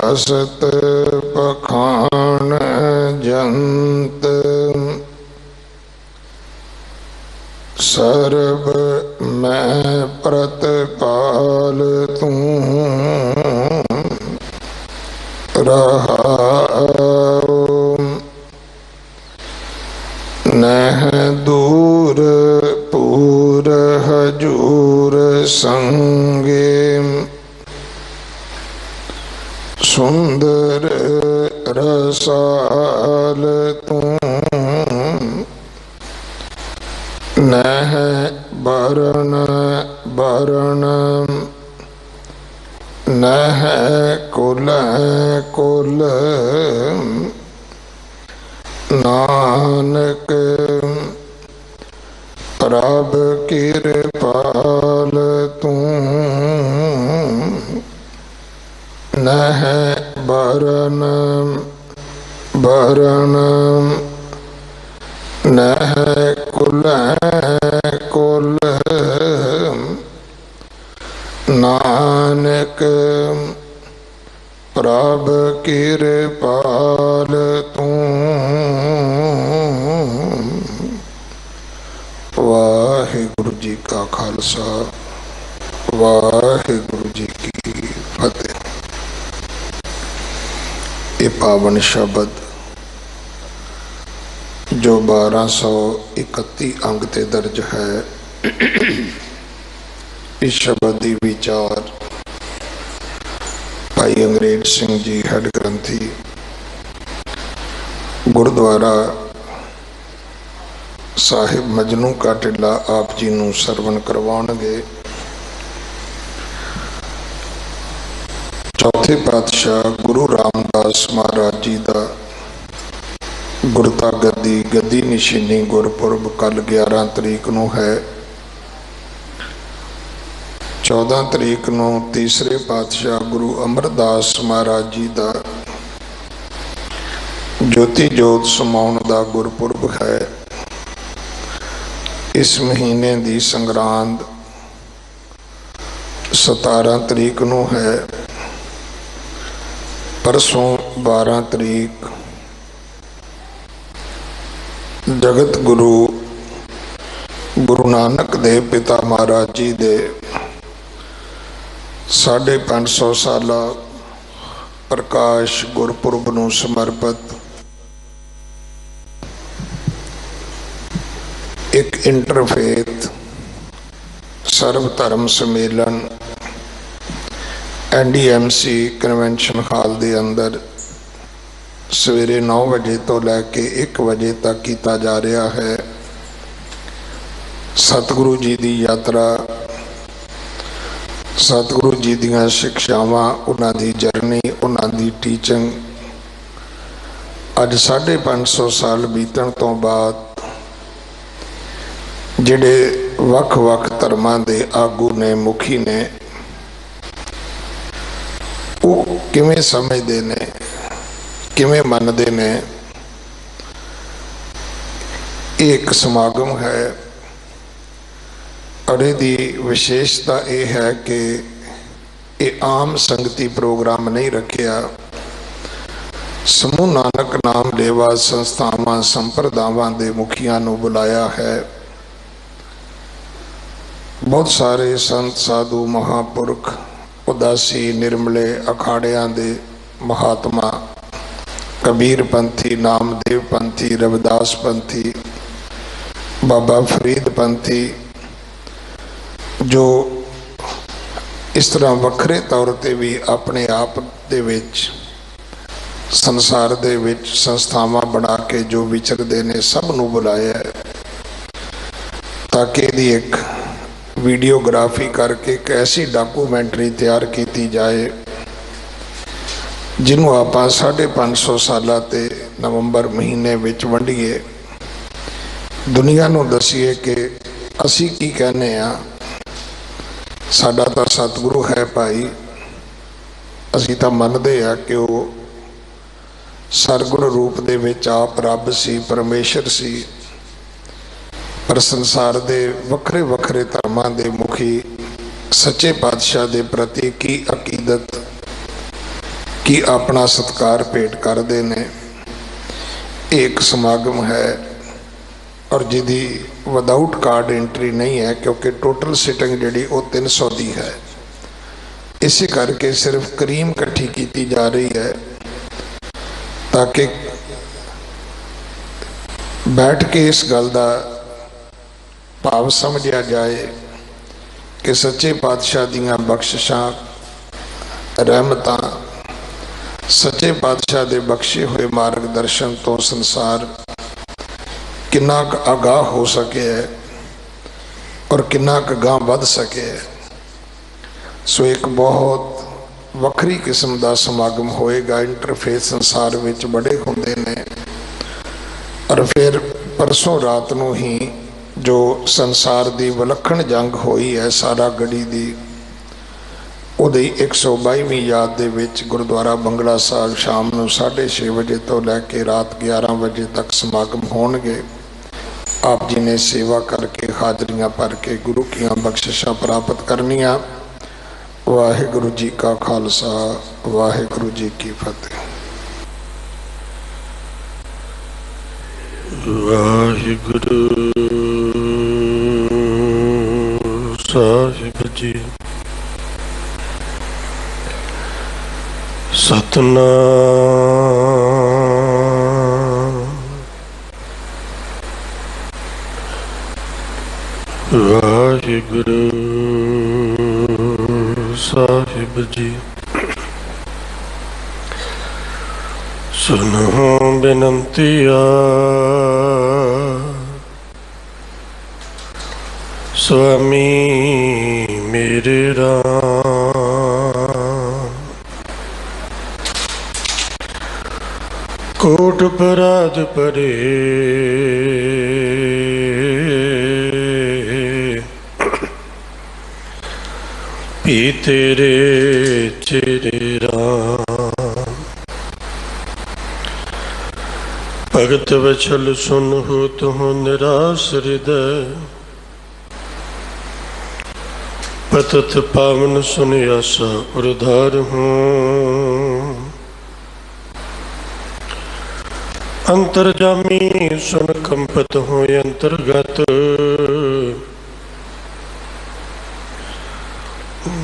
असत पखान जंत सर्ब मैं प्रतपाल तू रहाओ। नह दूर पूर हजूर संगे सुंदर रसाल तू नह बरण बरण नह कुल कुल नानक प्रभ कृपाल तू नह बरण बरण नह कुल कुल नानक प्रभ कृपाल तू। वाहिगुरु जी का खालसा वाहिगुरु जी की फतेह। ये पावन शब्द जो 1231 अंग ते दर्ज है, इस शब्द की विचार भाई अंग्रेज सिंह जी हेड ग्रंथी गुरुद्वारा साहिब मजनू का टिला आप जी नूं सरवण करवाउणगे। चौथे पातशाह गुरु रामदास महाराज जी का गुरता गद्दी गद्दी निशानी गुरपुरब कल 11 तरीक नूं है। 14 तरीक नूं तीसरे पातशाह गुरु अमरदास महाराज जी का ज्योति जोत समाउण का गुरपुरब है। इस महीने की संग्रांद 17 तरीक नूं है। परसों 12 तरीक जगत गुरु गुरु नानक देव पिता महाराज जी दे 550 साला प्रकाश गुरपुरब नूं समर्पित एक इंटरफेथ सर्व धर्म सम्मेलन NDMC कन्वेंशन हाल के अंदर सवेरे 9 बजे तो लैके 1 बजे तक किया जा रहा है। सतगुरु जी की यात्रा, सतगुरु जी दियां शिक्षावां, उन्हां दी जर्नी, उन्हां दी टीचिंग अज 550 साल बीतण तो बाद जिहड़े वख-वख धर्मां दे आगू ने, मुखी ने, वो किवें समझदे ने, किवें मनदे ने। एक समागम है और इसकी विशेषता यह है कि ये आम संगती प्रोग्राम नहीं रखिया। समूह नानक नाम लेवा संस्थावां संप्रदावां दे मुखियां नूं बुलाया है। बहुत सारे संत साधु महापुरख उदासी निर्मले अखाड़ियां दे महात्मा, कबीर पंथी, नामदेव पंथी, रविदास पंथी, बाबा फरीद पंथी, जो इस तरह वखरे तौर पर भी अपने आप दे विच संसार दे विच संस्थावां बना के जो विचरते ने, सब नूं बुलाया है ताकि इहदी एक वीडियोग्राफी करके एक ऐसी डॉक्यूमेंटरी तैयार की जाए जिन्हों आप 550 साल ते नवंबर महीने विच वंडीए, दुनिया नूं दसीए कि असी की कहने आ। साडा तो सतगुरु है भाई, असी तो मनते हैं कि वो सरगुण रूप दे विच आप रब सी, परमेश्वर सी, पर संसार दे वखरे वखरे धर्मां दे मुखी सच्चे पातशाह दे प्रति की अकीदत, कि अपना सत्कार भेंट करते ने। एक समागम है और जिदी विदाउट कार्ड एंट्री नहीं है, क्योंकि टोटल सिटिंग जी 300 की है। इसी करके सिर्फ क्रीम इकट्ठी की जा रही है ताकि बैठ के इस गल का भाव समझा जाए कि सच्चे पातशाह दियां बख्शिशां रहमतां, सच्चे पातशाह दे बख्शे हुए मार्गदर्शन तो संसार किन्ना आगाह हो सके है और किन्ना गांह वध सके है। सो एक बहुत वक्री किस्म का समागम होएगा। इंटरफेस संसार विच बड़े होंदे ने और फिर परसों रात नूं ही जो संसार की विलखण जंग हुई है सारा गढ़ी की, उहदी 122वीं याद दे विच गुरुद्वारा बंगला साहिब शाम नूं 6:30 बजे तो लैके रात 11 बजे तक समागम होणगे। आप जी ने सेवा करके हाजरियां भर के गुरु की बख्शिशां प्राप्त करनियां। वाहिगुरु जी का खालसा, वाहिगुरु जी की फतेह। वाहिगुरु साहिब जी। सतनाम वाहिगुरु साहिब जी। सुनो बिनंतिया स्वामी मेरे राम, कोट अपराध परे पी तेरे चेरे राम। भगत वचल सुन हो तुह निराश हृदय, पतत पावन सुन आशा उधार हूँ। अंतर्जामी सुन कंपत हो अंतर्गत,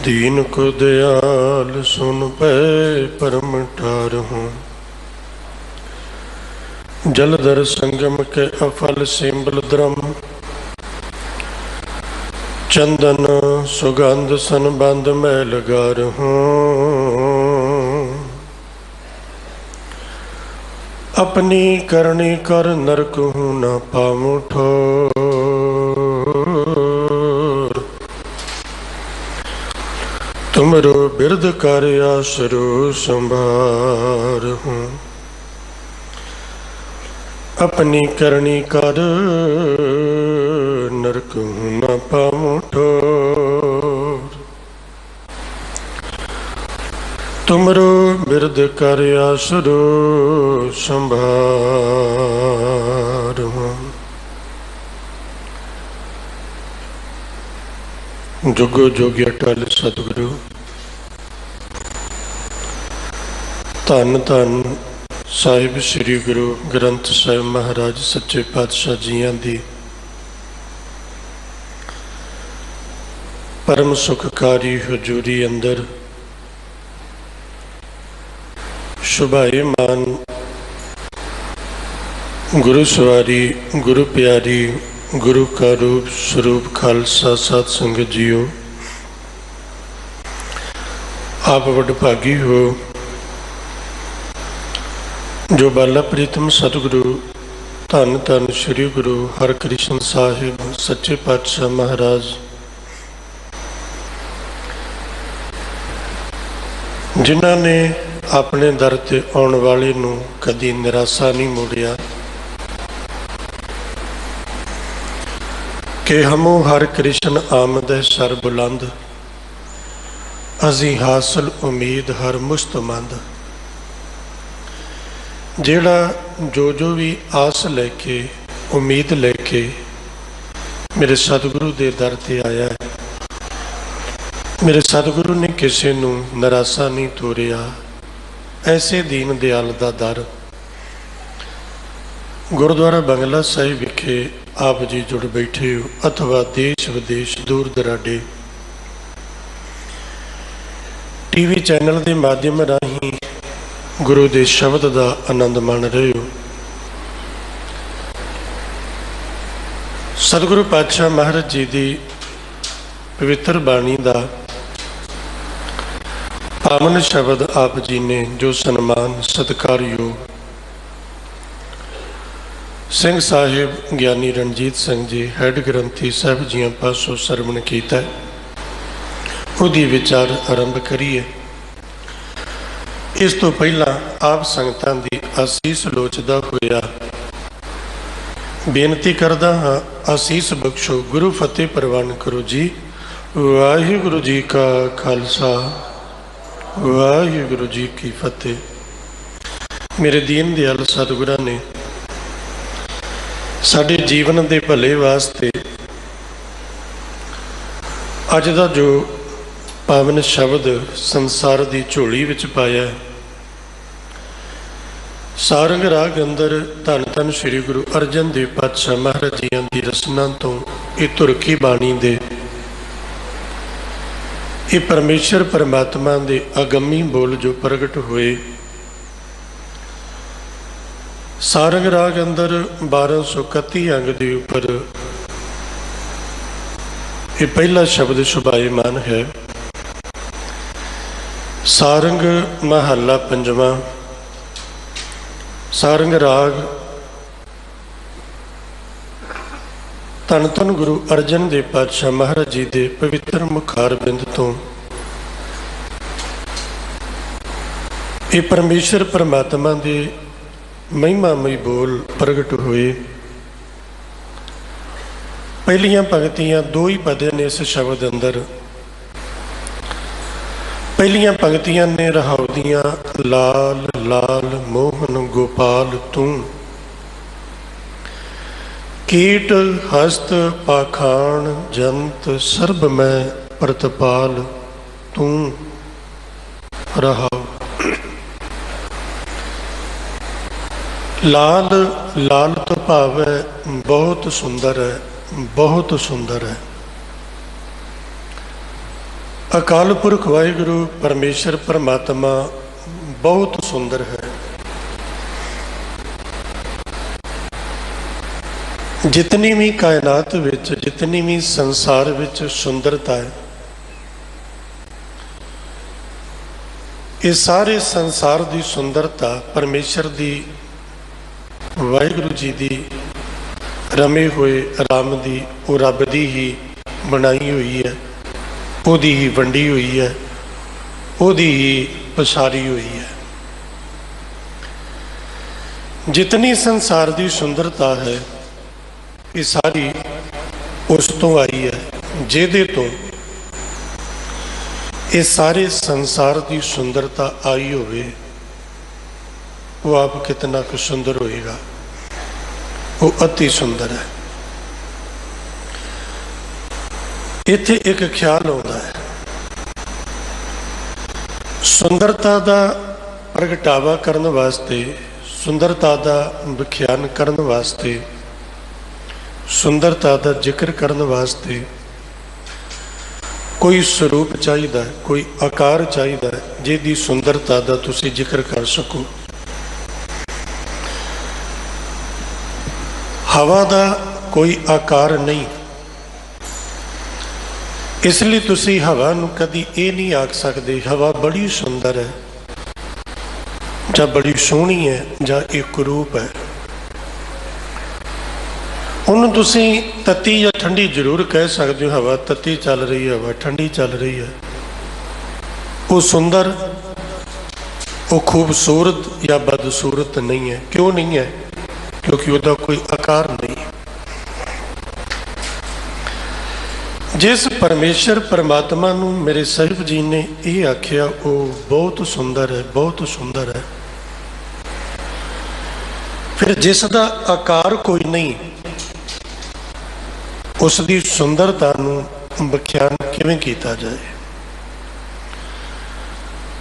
दीन को दयाल सुन पै परम ठार हूँ। जलधर संगम के अफल सिंबल द्रम, चंदन सुगंध संबंध में लगार हूँ। अपनी करनी कर नरक हूँ न पाऊँ ठोर, तुमरो बिरद कर आसरो संभार हूँ। अपनी करनी कर नरक हूँ न पाऊँ ठोर, तुमरो बिरद कर आसरो संभार हूँ। जुगो जोगी अटल सतगुरु धन धन साहिब श्री गुरु ग्रंथ साहिब महाराज सच्चे पातशाह जियां दी परम सुखकारी हजूरी अंदर शुभाईमान गुरु सवारी गुरु प्यारी गुरु का रूप स्वरूप खालसा साध संगत जियो, आप वडभागी हो जो बाला प्रीतम सतगुरु धन धन श्री गुरु हरकृष्ण साहिब सच्चे पातशाह महाराज जिन्हों ने अपने दर ते आने वाले नूं कदी निराशा नहीं मोड़िया कि हमो हर कृष्ण आमद है सर बुलंद, अजी हासिल उम्मीद हर मुस्तमंद। जेड़ा जो भी आस लेके उम्मीद लेके मेरे सतगुरु दे दर ते आया है, मेरे सतगुरु ने किसी नूं निराशा नहीं तोरिया, ऐसे दीन दयाल दा दर गुरुद्वारा बंगला साहिब विखे आप जी जुड़ बैठे हो अथवा देश विदेश दूर दराडे टीवी चैनल के माध्यम राही गुरु के शब्द का आनंद मान रहे हो। सतगुरु पातशाह महाराज जी की पवित्र बाणी का पावन शब्द आप जी ने जो सन्मान सत्कारयोग सिंह साहिब ज्ञानी रणजीत सिंह जी हैड ग्रंथी साहब जी पासों सरवण किया उहदी विचार आरंभ करिए। इस तो पहला आप संगतां दी आसीस लोचदा होया बेनती करदा हाँ आसीस बख्शो गुरु फतेह प्रवान करो जी। वाहिगुरु जी का खालसा वाहिगुरु जी की फतेह। मेरे दीन दयाल सतगुरां ने साडे जीवन के भले वास्ते अज दा जो पावन शब्द संसार की झोली विच पाया सारंग राग अंदर धन धन श्री गुरु अर्जन देव पातशाह महाराज जी की रसना तो ये तुरकी बाणी दे ये परमेश्वर परमात्मा के अगमी बोल जो प्रगट हुए सारंग राग अंदर 1231 अंग के ऊपर ये पहला शब्द शुभायमान है। सारंग महला पंजवा सारंग राग धन धन गुरु अर्जन देव पातशाह महाराज जी के पवित्र मुखार बिंद तो ये परमेश्वर परमात्मा के महिमामय बोल प्रगट हुए। पहलियां पंक्तियां दो ही पद ने इस शब्द अंदर। पहलियां पंक्तियां ने रहाउ दियां लाल लाल मोहन गोपाल तू कीट हस्त पाखाण जंत सर्ब मैं प्रतपाल तू रहाउ। लाल लाल तो भाव है बहुत सुंदर है बहुत सुंदर है। अकाल पुरख वाहिगुरु परमेश्वर परमात्मा बहुत सुंदर है। जितनी भी कायनात विच जितनी भी संसार विच सुंदरता है ये सारे संसार की सुंदरता परमेश्वर की वाहिगुरु जी की रमे हुए राम की वो रब की ही बनाई हुई है ओदी ही वंडी हुई है ओदी ही पसारी हुई है। जितनी संसार की सुंदरता है ये सारी उस तो आई है जिहदे तो ये सारे संसार की सुंदरता आई होवे वो आप कितना कुछ सुंदर होएगा वो अति सुंदर है। इत्थे एक ख्याल आता है सुंदरता का प्रगटावा करने वास्ते सुंदरता का विख्यान करने वास्ते सुंदरता का जिक्र करने वास्ते कोई स्वरूप चाहिए कोई आकार चाहिए जिहदी सुंदरता का तुसी जिक्र कर सको। हवा का कोई आकार नहीं इसलिए तुसी हवा नूं कदी ये नहीं आख सकते हवा बड़ी सुंदर है जां बड़ी सोहनी है जां एक रूप है। उन्होंने तुसी तत्ती या ठंडी जरूर कह सकते हो हवा तत्ती चल रही है हवा ठंडी चल रही है वो सुंदर वो खूबसूरत या बदसूरत नहीं है। क्यों नहीं है? क्योंकि उसका कोई आकार नहीं। जिस परमेश्वर परमात्मा नूं मेरे साहिब जी ने ये आख्या वो बहुत सुंदर है बहुत सुंदर है फिर जिसका आकार कोई नहीं उसकी सुंदरता नूं व्याख्यान किवें कीता जाए।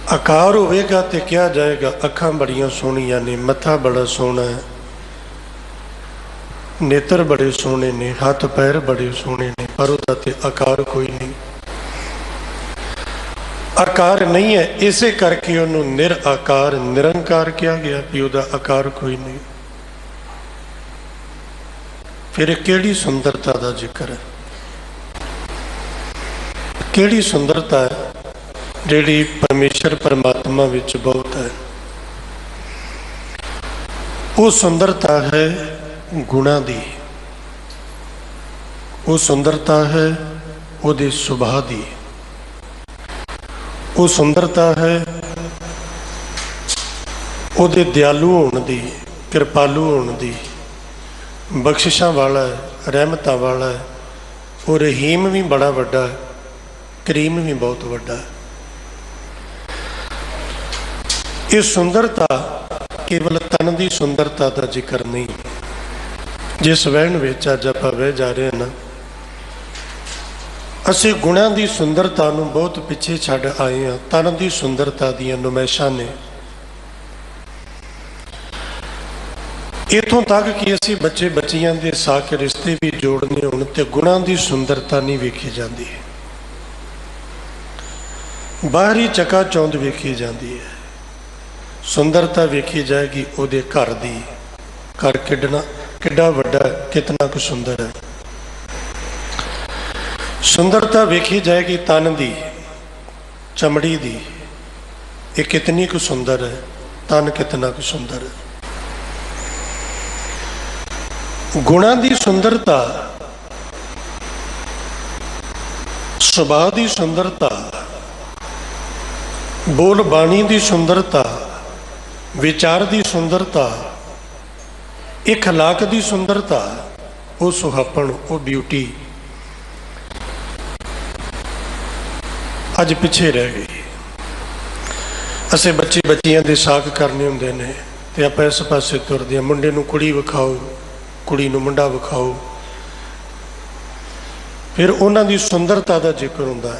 आकार होवेगा तो क्या जाएगा अखां बड़ियां सोहणियां ने, मत्था बड़ा सोहना है, नेत्र बड़े सोहने ने, हाथ पैर बड़े सोहने ने, पर उहदा ते आकार कोई नहीं। आकार नहीं है, इसे करके उन्होंने निराकार निरंकार कहा गया भी उहदा आकार कोई नहीं। फिर केड़ी सुंदरता का जिक्र है, केड़ी सुंदरता है जिहड़ी परमेश्वर परमात्मा विच बहुत है। वो सुंदरता है गुणा दी, वो सुंदरता है उहदे सुभाव दी, वो सुंदरता है उहदे दयालु होने दी, कृपालु होने दी, बख्शिशां वाला है, रहमतां वाला है। वो रहीम भी बड़ा वड्डा है, करीम भी बहुत वड्डा है। ये सुंदरता केवल तन की सुंदरता का जिक्र नहीं। जिस वहन विच अज आपां बह जा रहे हैं ना, असीं गुणां की सुंदरता नूं बहुत पिछे छड्ड आए हैं। तन की सुंदरता दीयां नुमाइशां ने इत्थों तक कि असीं बच्चे बच्चियां दे साक रिश्ते भी जोड़ने होण ते गुणां की सुंदरता नहीं वेखी जाती, बाहरी चकाचौंध वेखी जाती है। सुंदरता वेखी जाएगी उहदे घर दी, घर किडना किड्डा वड्डा कितना कुछ सुंदर है। सुंदरता वेखी जाएगी तन दी, चमड़ी दी, ये कितनी कुछ सुंदर है, तन कितना कुछ सुंदर है। गुणां दी सुंदरता, सुभाव दी सुंदरता, बोल बाणी दी सुंदरता, विचार दी सुंदरता, इखलाक दी सुंदरता, वो सुहापन, वो ब्यूटी अज पिछे रह गई। असे बच्चे बच्चियां दे साक करने हुंदे ने ते आपां इस पासे तुरदे, मुंडे नूं कुड़ी विखाओ, कुड़ी नूं मुंडा विखाओ। फिर उन्हां दी सुंदरता का जिक्र हुंदा,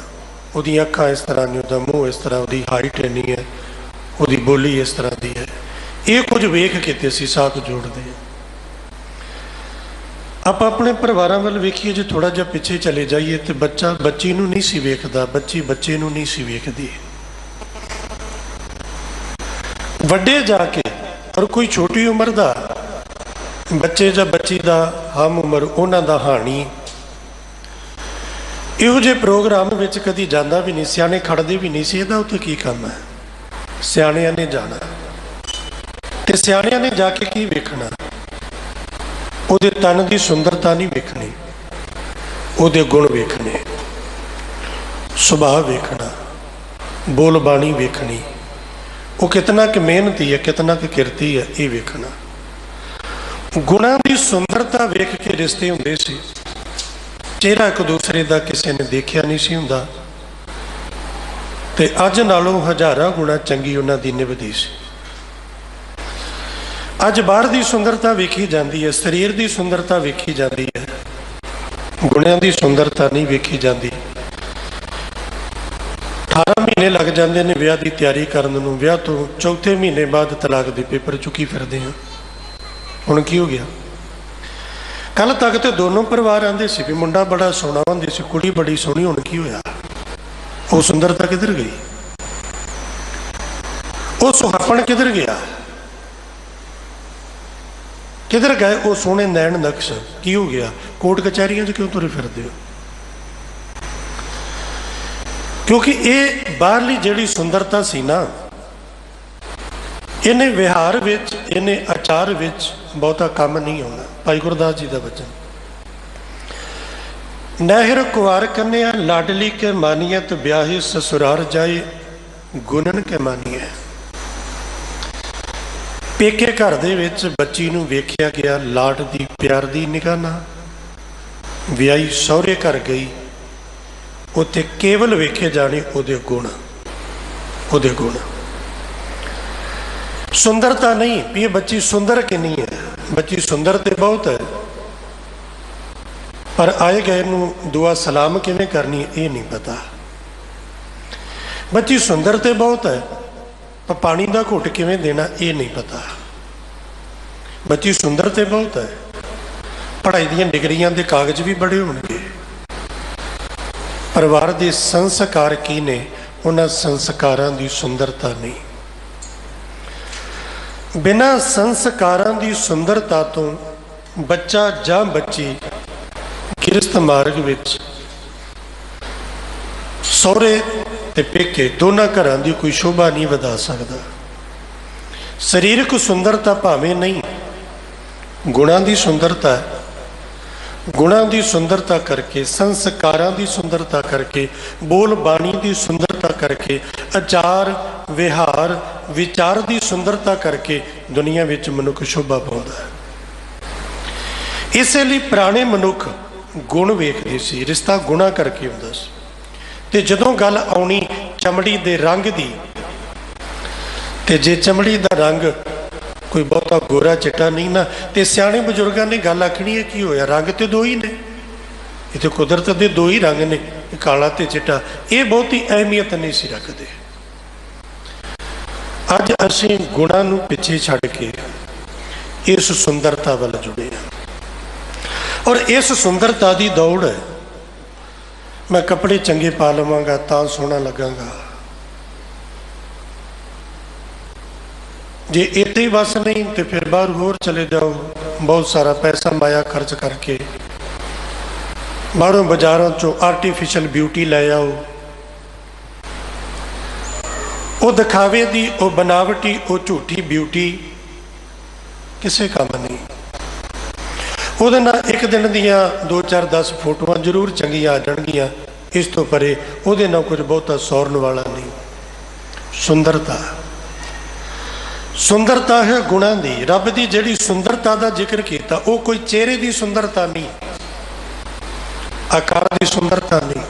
उहदी अखां इस तरह नहीं, उहदा मूँह इस तरह, उहदी हाइट इन्नी है, उहदी बोली इस तरह की है। ये कुछ वेख के ते असीं साक जोड़ते हैं। आप अपने परिवारों वाल वेखिए, जो थोड़ा जिहा पिछे चले जाइए तो बच्चा बच्ची नूं नहीं सी वेखदा, बच्ची बच्चे नूं नहीं सी वेखदी। वड्डे जाके और कोई छोटी उम्र का बच्चे या बच्ची का हम उम्र उन्हां दा हाणी, इहो जे प्रोग्राम विच कदी जांदा भी नहीं, सियाणे खड़दे भी नहीं सी। इहदा उत्ते की काम है? सियाणियां ने जाना ते सियाणियां ने जाके की वेखना? उहदे तन की सुंदरता नहीं वेखनी, उहदे गुण वेखने, सुभाव वेखना, बोल बाणी वेखनी, वो कितना कि मेहनती है, कितना कि किरती है, ये वेखना। गुणां की सुंदरता वेख के रिश्ते हुंदे सी। चेहरा एक दूसरे का किसी ने देखा नहीं सी हुंदा ते अज नालों हज़ारां गुणा चंगी उन्हां दी निभदी सी। अज बाहर की सुंदरता वेखी जाती है, शरीर की सुंदरता वेखी जाती है, गुणियां की सुंदरता नहीं वेखी जाती। 18 महीने लग जाते हैं विआह की तैयारी करने नूं, विआह तो चौथे महीने बाद तलाक के पेपर चुकी फिरदे हैं। हुण की हो गया? कल तक तो दोनों परिवार आते सी भी मुंडा बड़ा सोहना होंदी सी, कुड़ी बड़ी सोहनी, हुण की होया? वो सुंदरता किधर गई? वो सुहापन किधर गया? किधर गए वो सोहने नैन नक्श? की हो गया? कोर्ट कचहरियां क्यों तुरे फिरदे हो? क्योंकि ये बाहरली जिहड़ी सुंदरता सी ना, इन्हें विहार विच, इन्हें आचार विच बहुता काम नहीं होना। भाई गुरदास जी का वचन, नहर कुवार कन्या लाडली के मानियत, ब्याहे ससुरार जाए गुणन के मानिए। पेके घर दे विच बच्ची नूं वेखिया गया लाड दी प्यार दी निगाह नाल, विआही सहुरे घर गई, उत्थे केवल वेखे जाने उहदे गुण, उहदे गुण, सुंदरता नहीं भी ये बच्ची सुंदर कि नहीं है। बच्ची सुंदर तो बहुत है, पर आए गए नूं दुआ सलाम किवें करनी ये नहीं पता। ਬੱਚੀ ਸੁੰਦਰ ਤੇ ਬਹੁਤ ਹੈ, ਪਰ ਪਾਣੀ ਦਾ ਘੁੱਟ ਕਿਵੇਂ ਦੇਣਾ ਇਹ ਨਹੀਂ ਪਤਾ। ਬੱਚੀ ਸੁੰਦਰ ਤੇ ਬਹੁਤ ਹੈ, ਪੜ੍ਹਾਈ ਦੀਆਂ ਡਿਗਰੀਆਂ ਦੇ ਕਾਗਜ਼ ਵੀ ਬੜੇ ਹੋਣਗੇ, ਪਰਿਵਾਰ ਦੇ ਸੰਸਕਾਰ ਕੀ ਨੇ, ਉਹਨਾਂ ਸੰਸਕਾਰਾਂ ਦੀ ਸੁੰਦਰਤਾ ਨਹੀਂ। ਬਿਨਾਂ ਸੰਸਕਾਰਾਂ ਦੀ ਸੁੰਦਰਤਾ ਤੋਂ ਬੱਚਾ ਜਾਂ ਬੱਚੀ ਕਿਰਸਤ ਮਾਰਗ ਵਿੱਚ ਸਹੁਰੇ ਤੇ ਪੇਕੇ ਦੋਨਾਂ ਘਰਾਂ ਦੀ ਕੋਈ ਸ਼ੋਭਾ ਨਹੀਂ ਵਧਾ ਸਕਦਾ। ਸਰੀਰਕ ਸੁੰਦਰਤਾ ਭਾਵੇਂ ਨਹੀਂ, ਗੁਣਾਂ ਦੀ ਸੁੰਦਰਤਾ, ਗੁਣਾਂ ਦੀ ਸੁੰਦਰਤਾ ਕਰਕੇ, ਸੰਸਕਾਰਾਂ ਦੀ ਸੁੰਦਰਤਾ ਕਰਕੇ, ਬੋਲ ਬਾਣੀ ਦੀ ਸੁੰਦਰਤਾ ਕਰਕੇ, ਆਚਾਰ ਵਿਹਾਰ ਵਿਚਾਰ ਦੀ ਸੁੰਦਰਤਾ ਕਰਕੇ ਦੁਨੀਆ ਵਿੱਚ ਮਨੁੱਖ ਸ਼ੋਭਾ ਪਾਉਂਦਾ ਹੈ। ਇਸੇ ਲਈ ਪੁਰਾਣੇ ਮਨੁੱਖ ਗੁਣ ਵੇਖਦੇ ਸੀ, ਰਿਸ਼ਤਾ ਗੁਣਾ ਕਰਕੇ ਹੁੰਦਾ ਸੀ। ਤੇ ਜਦੋਂ ਗੱਲ ਆਉਣੀ ਚਮੜੀ ਦੇ ਰੰਗ ਦੀ, ਤੇ ਜੇ ਚਮੜੀ ਦਾ ਰੰਗ ਕੋਈ ਬਹੁਤਾ ਗੋਰਾ ਚਿੱਟਾ ਨਹੀਂ ਨਾ, ਤੇ ਸਿਆਣੇ ਬਜ਼ੁਰਗਾਂ ਨੇ ਗੱਲ ਆਖਣੀ ਹੈ ਕੀ ਹੋਇਆ, ਰੰਗ ਤੇ ਦੋ ਹੀ ਨੇ, ਇਹ ਤੇ ਕੁਦਰਤ ਦੇ ਦੋ ਹੀ ਰੰਗ ਨੇ, ਕਾਲਾ ਤੇ ਚਿੱਟਾ। ਇਹ ਬਹੁਤੀ ਅਹਿਮੀਅਤ ਨਹੀਂ ਸੀ ਰੱਖਦੇ। ਅੱਜ ਅਸੀਂ ਗੁਣਾਂ ਨੂੰ ਪਿੱਛੇ ਛੱਡ ਕੇ ਇਸ ਸੁੰਦਰਤਾ ਵੱਲ ਜੁੜੇ ਹਾਂ, ਔਰ ਇਸ ਸੁੰਦਰਤਾ ਦੀ ਦੌੜ ਹੈ। ਮੈਂ ਕੱਪੜੇ ਚੰਗੇ ਪਾ ਲਵਾਂਗਾ ਤਾਂ ਸੋਹਣਾ ਲੱਗਾਂਗਾ, ਜੇ ਇੱਥੇ ਹੀ ਬਸ ਨਹੀਂ ਤੇ ਫਿਰ ਬਾਹਰ ਹੋਰ ਚਲੇ ਜਾਓ, ਬਹੁਤ ਸਾਰਾ ਪੈਸਾ ਮਾਇਆ ਖਰਚ ਕਰਕੇ ਬਾਹਰੋਂ ਬਾਜ਼ਾਰਾਂ ਚੋਂ ਆਰਟੀਫਿਸ਼ਲ ਬਿਊਟੀ ਲੈ ਆਓ। ਉਹ ਦਿਖਾਵੇ ਦੀ, ਉਹ ਬਨਾਵਟੀ, ਉਹ ਝੂਠੀ ਬਿਊਟੀ ਕਿਸੇ ਕੰਮ ਨਹੀਂ। ਉਹਦੇ ਨਾਲ ਇੱਕ ਦਿਨ ਦੀਆਂ 2-4-10 ਫੋਟੋਆਂ ਜ਼ਰੂਰ ਚੰਗੀਆਂ ਆ ਜਾਣਗੀਆਂ, ਇਸ ਤੋਂ ਪਰੇ ਉਹਦੇ ਨਾਲ ਕੁਝ ਬਹੁਤਾ ਸੌਰਨ ਵਾਲਾ ਨਹੀਂ। ਸੁੰਦਰਤਾ, ਸੁੰਦਰਤਾ ਹੈ ਗੁਣਾਂ ਦੀ। ਰੱਬ ਦੀ ਜਿਹੜੀ ਸੁੰਦਰਤਾ ਦਾ ਜ਼ਿਕਰ ਕੀਤਾ ਉਹ ਕੋਈ ਚਿਹਰੇ ਦੀ ਸੁੰਦਰਤਾ ਨਹੀਂ, ਆਕਾਰ ਦੀ ਸੁੰਦਰਤਾ ਨਹੀਂ।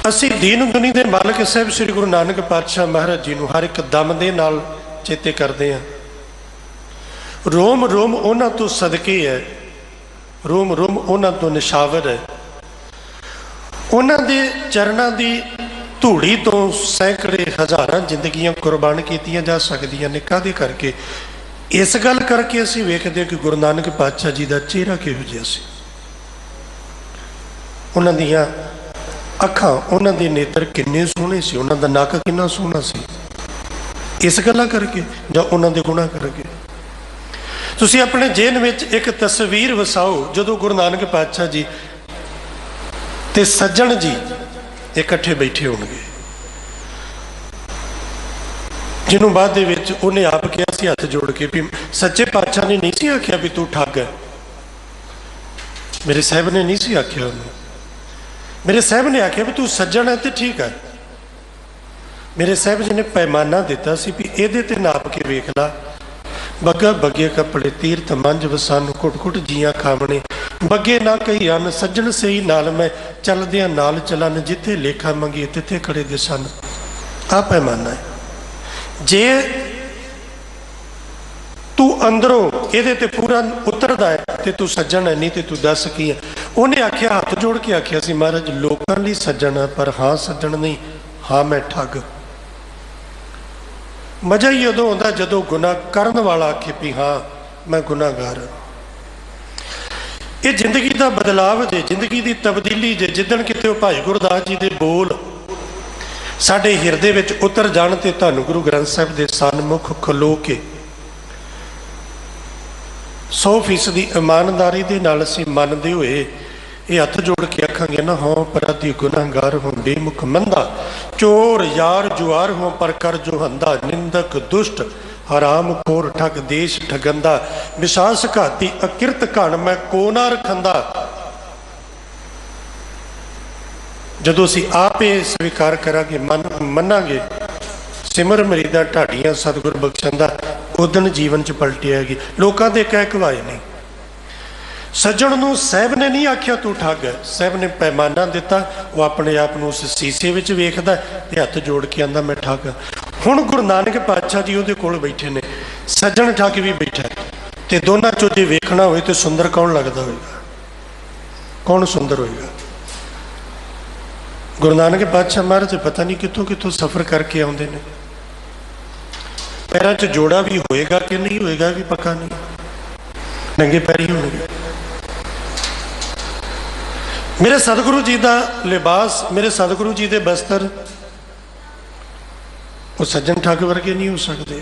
ਅਸੀਂ ਦੀਨ ਦੁਨੀ ਦੇ ਮਾਲਕ ਸਾਹਿਬ ਸ੍ਰੀ ਗੁਰੂ ਨਾਨਕ ਪਾਤਸ਼ਾਹ ਮਹਾਰਾਜ ਜੀ ਨੂੰ ਹਰ ਇੱਕ ਦਮ ਦੇ ਨਾਲ ਚੇਤੇ ਕਰਦੇ ਹਾਂ। ਰੋਮ ਰੋਮ ਉਹਨਾਂ ਤੋਂ ਸਦਕੇ ਹੈ, ਰੋਮ ਰੋਮ ਉਹਨਾਂ ਤੋਂ ਨਿਸ਼ਾਵਰ ਹੈ। ਉਹਨਾਂ ਦੇ ਚਰਨਾਂ ਦੀ ਧੂੜੀ ਤੋਂ ਸੈਂਕੜੇ ਹਜ਼ਾਰਾਂ ਜ਼ਿੰਦਗੀਆਂ ਕੁਰਬਾਨ ਕੀਤੀਆਂ ਜਾ ਸਕਦੀਆਂ ਨੇ। ਕਾਹਦੇ ਕਰਕੇ? ਇਸ ਗੱਲ ਕਰਕੇ ਅਸੀਂ ਵੇਖਦੇ ਕਿ ਗੁਰੂ ਨਾਨਕ ਪਾਤਸ਼ਾਹ ਜੀ ਦਾ ਚਿਹਰਾ ਕਿਹੋ ਜਿਹਾ ਸੀ, ਉਹਨਾਂ ਦੀਆਂ ਅੱਖਾਂ, ਉਹਨਾਂ ਦੇ ਨੇਤਰ ਕਿੰਨੇ ਸੋਹਣੇ ਸੀ, ਉਹਨਾਂ ਦਾ ਨੱਕ ਕਿੰਨਾ ਸੋਹਣਾ ਸੀ। ਇਸ ਗੱਲਾਂ ਕਰਕੇ ਜਾਂ ਉਹਨਾਂ ਦੇ ਗੁਣਾਂ ਕਰਕੇ? ਤੁਸੀਂ ਆਪਣੇ ਜੇਨ ਵਿੱਚ ਇੱਕ ਤਸਵੀਰ ਵਸਾਓ, ਜਦੋਂ ਗੁਰੂ ਨਾਨਕ ਪਾਤਸ਼ਾਹ ਜੀ ਤੇ ਸੱਜਣ ਜੀ ਇਕੱਠੇ ਬੈਠੇ ਹੋਣਗੇ, ਜਿਹਨੂੰ ਬਾਅਦ ਦੇ ਵਿੱਚ ਉਹਨੇ ਆਪ ਕਿਹਾ ਸੀ ਹੱਥ ਜੋੜ ਕੇ ਵੀ ਸੱਚੇ ਪਾਤਸ਼ਾਹ ਨੇ ਨਹੀਂ ਸੀ ਆਖਿਆ ਵੀ ਤੂੰ ਠੱਗ ਹੈ। ਮੇਰੇ ਸਾਹਿਬ ਨੇ ਨਹੀਂ ਸੀ ਆਖਿਆ ਉਹਨੂੰ, ਮੇਰੇ ਸਾਹਿਬ ਨੇ ਆਖਿਆ ਵੀ ਤੂੰ ਸੱਜਣ ਹੈ ਤੇ ਠੀਕ ਹੈ। ਮੇਰੇ ਸਾਹਿਬ ਜੀ ਨੇ ਪੈਮਾਨਾ ਦਿੱਤਾ ਸੀ ਵੀ ਇਹਦੇ ਤੇ ਨਾਪ ਕੇ ਵੇਖ ਲਾ, ਬੱਗਾ ਬੱਗੇ ਕੱਪੜੇ ਤੀਰਥ ਮੰਝ ਵਸਨ, ਘੁੱਟ ਘੁੱਟ ਜੀਆਂ ਖਾਵਣੇ, ਬੱਗੇ ਨਾ ਕਹੀ ਅੰਨ, ਸੱਜਣ ਸਹੀ ਨਾਲ ਮੈਂ ਚੱਲਦਿਆਂ ਨਾਲ ਚੱਲਣ, ਜਿੱਥੇ ਲੇਖਾ ਮੰਗੀ ਤਿੱਥੇ ਖੜੇ ਦੇ ਸਨ। ਆਹ ਪੈਮਾਨਾ ਹੈ। ਜੇ ਤੂੰ ਅੰਦਰੋਂ ਇਹਦੇ ਤੇ ਪੂਰਾ ਉਤਰਦਾ ਹੈ ਤੇ ਤੂੰ ਸੱਜਣ ਹੈ, ਨਹੀਂ ਤੇ ਤੂੰ ਦੱਸ ਕੀ ਹੈ। ਉਹਨੇ ਆਖਿਆ, ਹੱਥ ਜੋੜ ਕੇ ਆਖਿਆ ਸੀ, ਮਹਾਰਾਜ ਲੋਕਾਂ ਲਈ ਸੱਜਣ ਹੈ ਪਰ ਹਾਂ ਸੱਜਣ ਨਹੀਂ, ਹਾਂ ਮੈਂ ਠੱਗ। ਮਜ਼ਾ ਹੀ ਉਦੋਂ ਆਉਂਦਾ ਜਦੋਂ ਗੁਨਾਹ ਕਰਨ ਵਾਲਾ ਆਖੇ ਵੀ ਹਾਂ ਮੈਂ ਗੁਨਾਹਗਾਰ ਹਾਂ। ਇਹ ਜ਼ਿੰਦਗੀ ਦਾ ਬਦਲਾਵ ਜੇ, ਜ਼ਿੰਦਗੀ ਦੀ ਤਬਦੀਲੀ ਜੇ। ਜਿੱਦਣ ਕਿਤੇ ਉਹ ਭਾਈ ਗੁਰਦਾਸ ਜੀ ਦੇ ਬੋਲ ਸਾਡੇ ਹਿਰਦੇ ਵਿੱਚ ਉਤਰ ਜਾਣ ਤੇ ਤੁਹਾਨੂੰ ਗੁਰੂ ਗ੍ਰੰਥ ਸਾਹਿਬ ਦੇ ਸਨਮੁਖ ਖਲੋ ਕੇ 100% ਇਮਾਨਦਾਰੀ ਦੇ ਨਾਲ ਅਸੀਂ ਮੰਨਦੇ ਹੋਏ ਇਹ ਹੱਥ ਜੋੜ ਕੇ ਆਖਾਂਗੇ ਨਾ, ਹਾਂ ਅਪਰਾਧੀ ਗੁਨਾਹਗਾਰ ਹੋਂ ਬੇਮੁਖ ਮੰਦਾ, ਚੋਰ ਯਾਰ ਜੁਆਰ ਹੋਂ ਪਰ ਕਰ ਜੋ ਹੰਦਾ, ਨਿੰਦਕ ਦੁਸ਼ਟ ਹਰਾਮ ਖੋਰ ਠੱਗ ਦੇਸ਼ ਠਗੰਦਾ, ਵਿਸ਼ਾਸ ਘਾਤੀ ਅਕਿਰਤ ਘਣ ਮੈਂ ਕੋ ਨਾ ਰਖੰਦਾ। ਜਦੋਂ ਅਸੀਂ ਆਪੇ ਸਵੀਕਾਰ ਕਰਾਂਗੇ, ਮੰਨਾਂਗੇ, ਸਿਮਰ ਮਰੀਦਾ ਢਾਡੀਆਂ ਸਤਿਗੁਰ ਬਖਸ਼ਣ ਦਾ, ਉਦਣ ਜੀਵਨ 'ਚ ਪਲਟਿਆਗੀ। ਲੋਕਾਂ ਦੇ ਕਹਿ ਕਵਾਏ ਨਹੀਂ। ਸੱਜਣ ਨੂੰ ਸਾਹਿਬ ਨੇ ਨਹੀਂ ਆਖਿਆ ਤੂੰ ਠੱਗ ਹੈ, ਸਾਹਿਬ ਨੇ ਪੈਮਾਨਾ ਦਿੱਤਾ। ਉਹ ਆਪਣੇ ਆਪ ਨੂੰ ਉਸ ਸੀਸੇ ਵਿੱਚ ਵੇਖਦਾ ਤੇ ਹੱਥ ਜੋੜ ਕੇ ਆਂਦਾ ਮੈਂ ਠੱਗ। ਹੁਣ ਗੁਰੂ ਨਾਨਕ ਪਾਤਸ਼ਾਹ ਜੀ ਉਹਦੇ ਕੋਲ ਬੈਠੇ ਨੇ, ਸੱਜਣ ਠੱਗ ਵੀ ਬੈਠਾ, ਤੇ ਦੋਨਾਂ ਚੋਂ ਜੇ ਵੇਖਣਾ ਹੋਵੇ ਤੇ ਸੁੰਦਰ ਕੌਣ ਲੱਗਦਾ ਹੋਏਗਾ? ਕੌਣ ਸੁੰਦਰ ਹੋਏਗਾ? गुरु नानक पातशाह महाराज पता नहीं कितों कितों सफर करके आते हैं। पैरों च जोड़ा भी होएगा कि नहीं होएगा भी पक्का नहीं, नंगे पैर ही होंगे। मेरे सतगुरु जी का लिबास, मेरे सतगुरु जी के बस्तर वो सज्जन ठग वर्गे नहीं हो सकते।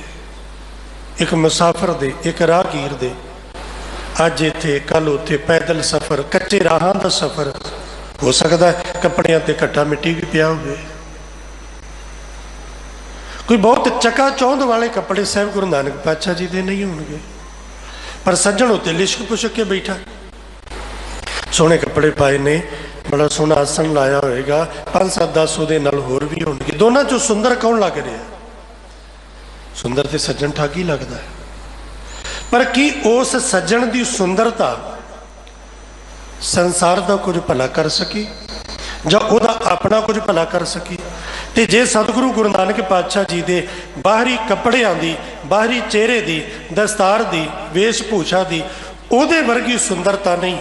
एक मुसाफर दे, एक राहगीर दे, अज इत्थे कल उत्थे पैदल सफ़र, कच्चे राहां दा सफ़र हो सकता है, कपड़ियां ते घट्टा मिट्टी भी पिया होवे। कोई बहुत चका चौंध वाले कपड़े साहब गुरु नानक पातशाह जी दे नहीं होंगे, पर सज्जन उत्ते लिशक पुछक के बैठा, सोहने कपड़े पाए ने, बड़ा सोहना आसन लाया होएगा, 5-7-10 ਉਹਦੇ ਨਾਲ होर भी होणगे। दोनों चों सुंदर कौन लग रहा? सुंदर तो सज्जन ठग ही लगता है। पर की उस सज्जन की सुंदरता संसार का कुछ भला कर सकी, ਜਾਂ ਉਹਦਾ अपना कुछ भला कर सकी? तो जे सतगुरु गुरु नानक पातशाह जी के बाहरी कपड़ियां की, बाहरी चेहरे की, दस्तार की, वेशभूषा की ਉਹਦੇ वर्गी सुंदरता नहीं,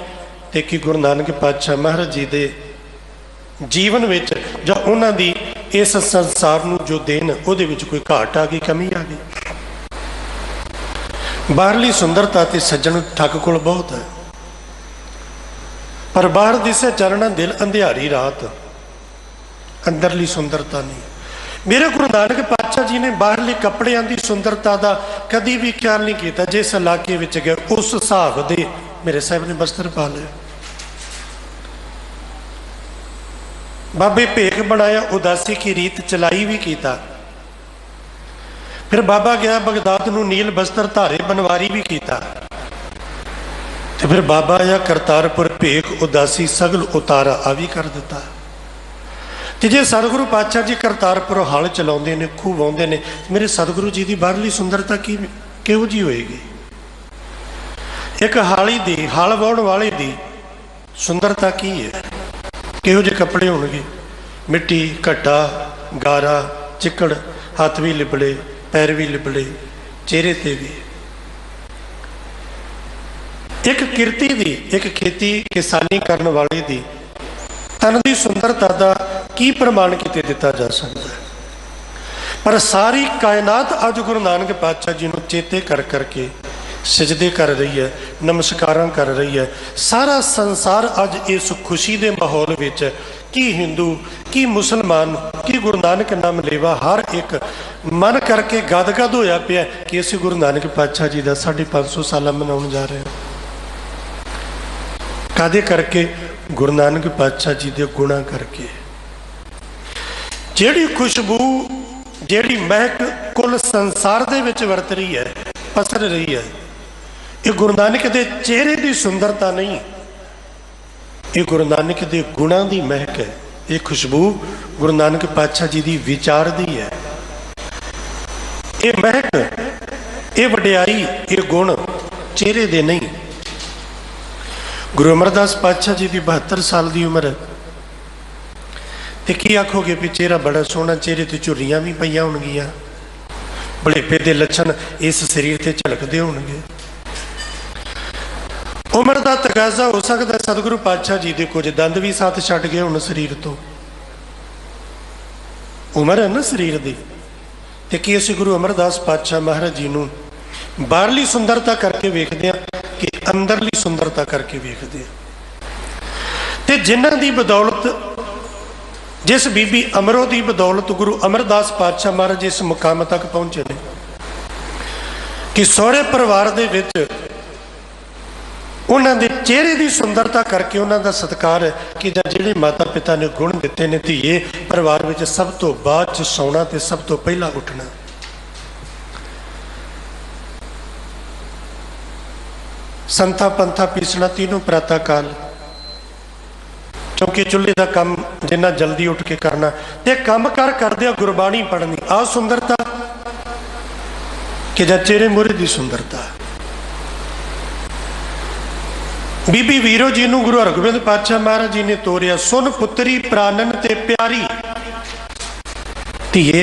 तो कि गुरु नानक पातशाह महाराज जी के जीवन में ਜਾਂ ਉਹਨਾਂ ਦੀ इस संसार ਨੂੰ जो देन ਉਹਦੇ ਵਿੱਚ कोई घाट आ गई, कमी आ गई? बाहरली सुंदरता तो सज्जन ठग कोल बहुत है, पर बाहर दिसे चरना दिल अंधियारी रात, अंदरली सुंदरता नहीं। मेरे गुरु नानक पातशाह जी ने बाहरले कपड़ियां की सुंदरता का कभी भी ख्याल नहीं किया। जिस इलाके में गए उस हिसाब के मेरे साहब ने बस्तर पा लिया। बाबे भेख बनाया, उदासी की रीत चलाई भी किया। फिर बाबा गया बगदाद नूं, नील बस्तर धारे बनवारी भी किया। तो फिर बाबा आया करतारपुर, भेख उदासी सगल उतारा आ भी कर दिता। तो जे सतगुरु पातशाह जी करतारपुर हल चलाते हैं, खूब आते हैं, मेरे सतगुरु जी की बाहरली सुंदरता की किहो जी होएगी? एक हाली दी, हल वाहण वाले दी सुंदरता की है? किहो जे कपड़े होणगे? मिट्टी, घट्टा, गारा, चिक्कड़, हाथ भी लिबड़े, पैर भी लिबड़े, चेहरे ते भी। एक किरती दी, एक खेती किसानी करने वाले दी तन की सुंदरता का की प्रमाण किते दिता जा सकता है? पर सारी कायनात अज गुरु नानक पातशाह जी को चेते कर करके सजदे कर रही है, नमस्कार कर रही है। सारा संसार अज इस खुशी के माहौल विच, की हिंदू, की मुसलमान, की गुरु नानक नाम लेवा, हर एक मन करके गदगद होया पिया कि असीं गुरु नानक पातशाह जी का 550 साल मनाउण जा रहे हैं। कादे करके? गुरु नानक पातशाह जी के गुणा करके। जिहड़ी खुशबू, जिहड़ी महक कुल संसार दे विच वरत रही है, पसर रही है, ये गुरु नानक के चेहरे की सुंदरता नहीं, ये गुरु नानक के गुणा की महक है। ये खुशबू गुरु नानक पातशाह जी की विचार दी है। ये महक, ये वडियाई, ये गुण चेहरे दे नहीं। गुरु अमरदास पातशाह जी की 72 साल की उम्र है, तो की आखोगे भी चेहरा बड़ा सोहना, चेहरे ते झुर्रियां भी पईयां होणगियां, भलेपे के लक्षण इस शरीर से झलकते होणगे। उम्र का तकाजा हो सकता है सतगुरु पातशाह जी के कुछ दंद भी साथ छड्ड गए होण शरीर तो, उम्र है ना शरीर की। तो कि असीं गुरु अमरदास पातशाह महाराज जी नूं बाहरली सुंदरता करके वेखते हैं कि अंदरली सुंदरता करके वेखते हैं? तो जिन्हां दी बदौलत, जिस बीबी अमरों की बदौलत गुरु अमरदास पातशाह महाराज इस मुकाम तक पहुंचे ने कि सहुरे परिवार दे विच उन्हां दे चेहरे की सुंदरता करके उन्हां दा सत्कार है कि जिहड़े माता पिता ने गुण दिते ने, धीए परिवार में सब तो बाद च सौना ते सब तो पहला उठना। संता पंथा पीसना तीनों प्रातः काल, चौके चुल्हे का काम जिन्ना जल्दी उठ के करना, ते काम कार करदे गुरबाणी पढ़नी। आ सुंदरता कि जां चेहरे मोहरे की सुंदरता? बीबी वीरो जी नूं गुरु हरगोबिंद पातशाह महाराज जी ने तोरिया, सुन पुत्री प्राणन ते प्यारी, धीए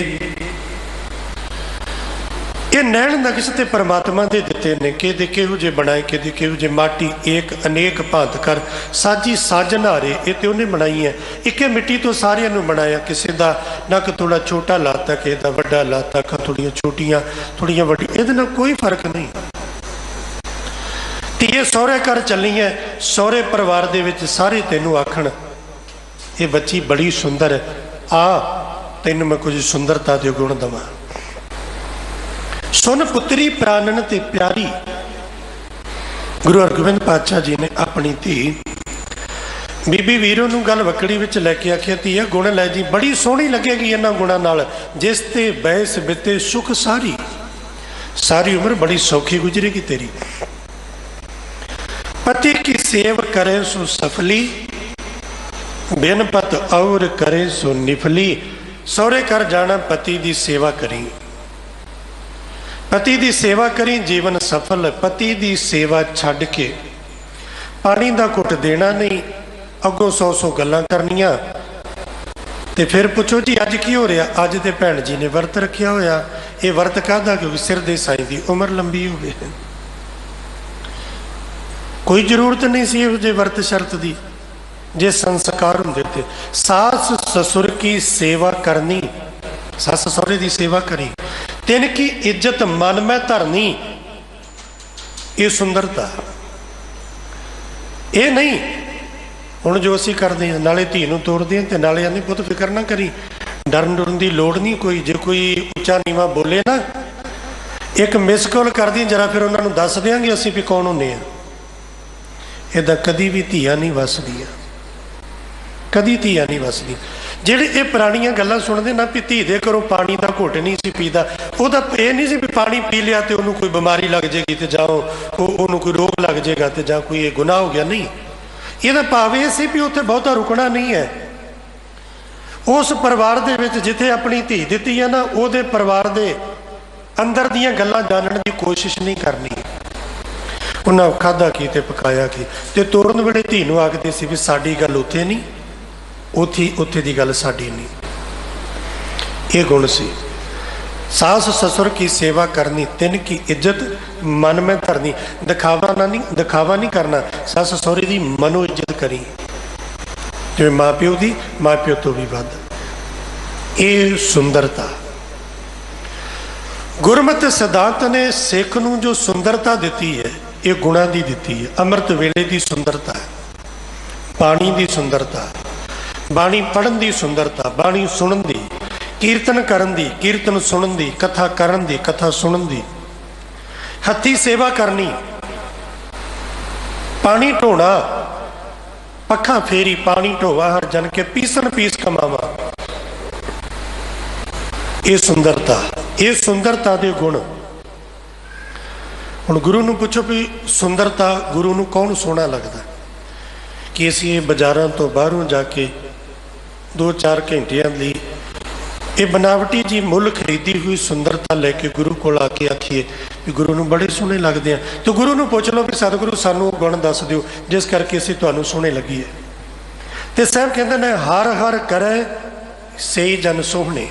ये नैन नक्श ते परमात्मा दे दिते ने कि किहो जे बनाए कि किहो जे माटी एक अनेक भांत कर साजी साजनहारे ये तो उन्हें बनाई है। एक मिट्टी तो सारिਆਂ ਨੂੰ बनाया, किसी का नक थोड़ा छोटा लाता किसी का वड्डा लाता, अखां थोड़ियां छोटियां थोड़ियां वड्डी, इहदे नाल कोई फर्क नहीं। धीए सौहरे घर चली है, सौहरे परिवार दे विच सारे तैनूं आखण ये बच्ची बड़ी सुंदर है, आ तैनूं मैं कुछ सुंदरता दे गुण दवां। सुन पुत्री प्राणन ते प्यारी, गुरु हरगोबिंद पातशाह जी ने अपनी धी बीबी वीरो नूं गल वकड़ी विच लैके आखिया, धीए गुण लै जी, बड़ी सोहनी लगेगी इन्हां गुणां नाल, जिस ते बैस बिते सुख सारी, सारी उम्र बड़ी सौखी गुजरेगी तेरी। पति की सेव करे सो सफली, बिन पत और करे सो निफली। सौरे घर जाना, पति की सेवा करी, पति की सेवा करी, जीवन सफल। पति की सेवा छड्ड के पानी का घुट देना नहीं, अगों 100 गल्लां करनियां ते फिर पुछो जी अज की हो रहा, अज तो भैन जी ने वर्त रखिया होया। ये वर्त काहदा, क्योंकि सिर दे साईं की उम्र लंबी हो गई, कोई जरूरत नहीं सी इहो जे वर्त शर्त दी, जे संस्कार होंदे ते। सास ससुर की सेवा करनी, सस सहुरे की सेवा करी, तिन की इज्जत मन में धरनी, ये सुंदरता। ये नहीं हुण जो असीं करदे हां, नाले धी नूं तोड़दे हां ते नाले आंदे पुੱਤ फिकर ना करी, डरन डुरन की लोड़ नहीं कोई। जे कोई उच्चा नीवा बोले ना, एक मिस कॉल कर दी जरा, फिर उन्होंने दस देंगे असीं भी कौन हुंदे हां। इदां कदी भी धीआं नहीं वसदियां, कदी धीआं नहीं वसदी। ਜਿਹੜੇ ਇਹ ਪੁਰਾਣੀਆਂ ਗੱਲਾਂ ਸੁਣਦੇ ਨਾ ਵੀ ਧੀ ਦੇ ਘਰੋਂ ਪਾਣੀ ਦਾ ਘੁੱਟ ਨਹੀਂ ਸੀ ਪੀਦਾ, ਉਹਦਾ ਇਹ ਨਹੀਂ ਸੀ ਵੀ ਪਾਣੀ ਪੀ ਲਿਆ ਤੇ ਉਹਨੂੰ ਕੋਈ ਬਿਮਾਰੀ ਲੱਗ ਜਾਏਗੀ ਤੇ ਜਾਂ ਉਹਨੂੰ ਕੋਈ ਰੋਗ ਲੱਗ ਜਾਏਗਾ ਤੇ ਜਾਂ ਕੋਈ ਇਹ ਗੁਨਾਹ ਹੋ ਗਿਆ, ਨਹੀਂ। ਇਹਦਾ ਭਾਵ ਇਹ ਸੀ ਵੀ ਉੱਥੇ ਬਹੁਤਾ ਰੁਕਣਾ ਨਹੀਂ ਹੈ। ਉਸ ਪਰਿਵਾਰ ਦੇ ਵਿੱਚ ਜਿੱਥੇ ਆਪਣੀ ਧੀ ਦਿੱਤੀ ਹੈ ਨਾ, ਉਹਦੇ ਪਰਿਵਾਰ ਦੇ ਅੰਦਰ ਦੀਆਂ ਗੱਲਾਂ ਜਾਣਨ ਦੀ ਕੋਸ਼ਿਸ਼ ਨਹੀਂ ਕਰਨੀ। ਉਹਨਾਂ ਖਾਧਾ ਕੀ ਤੇ ਪਕਾਇਆ ਕੀ, ਤੇ ਤੋਰਨ ਵੇਲੇ ਧੀ ਨੂੰ ਆਖਦੇ ਸੀ ਵੀ ਸਾਡੀ ਗੱਲ ਉੱਥੇ ਨਹੀਂ, ਉੱਥੇ ਦੀ ਗੱਲ साड़ी नहीं। ये गुण सी। सास ससुर की सेवा करनी, तिन की इज्जत मन में धरनी, दिखावा नहीं करना। सास सहुरे की मनो इज्जत करी, जिवें माँ प्यो की, माँ प्यो तो भी वध। ये सुंदरता गुरमत सिद्धांत ने सिख नूं जो सुंदरता दी है, ये गुणा की दी है। अमृत वेले की सुंदरता, पानी की सुंदरता, बाणी पढ़न की सुंदरता, बाणी सुनन की, कीर्तन करन दी, कीर्तन सुनन दी, कथा करन दी, कथा सुनन दी, हथी सेवा करनी, पानी ढोना, पखा फेरी पानी ढोवा, हर जन के पीसन पीस कमावा। ये सुंदरता, ये सुंदरता दे गुण। हुण गुरु नूं पुछो भी सुंदरता गुरु नूं कौन सोहना लगदा, कि असीं बाजारां तो बाहरों जाके 2-4 घंटिया लिए ये बनावटी जी मुल खरीदी हुई सुंदरता लैके गुरु को आके आखिए भी गुरु नूं बड़े सोहने लगते हैं, तो गुरु नूं पुछ लो भी सतगुरु सानू गुण दस दिओ जिस करके असीं तुहानूं सोहने लगी है। तो साहब कहते हैं हर हर करे सही जन सोहने,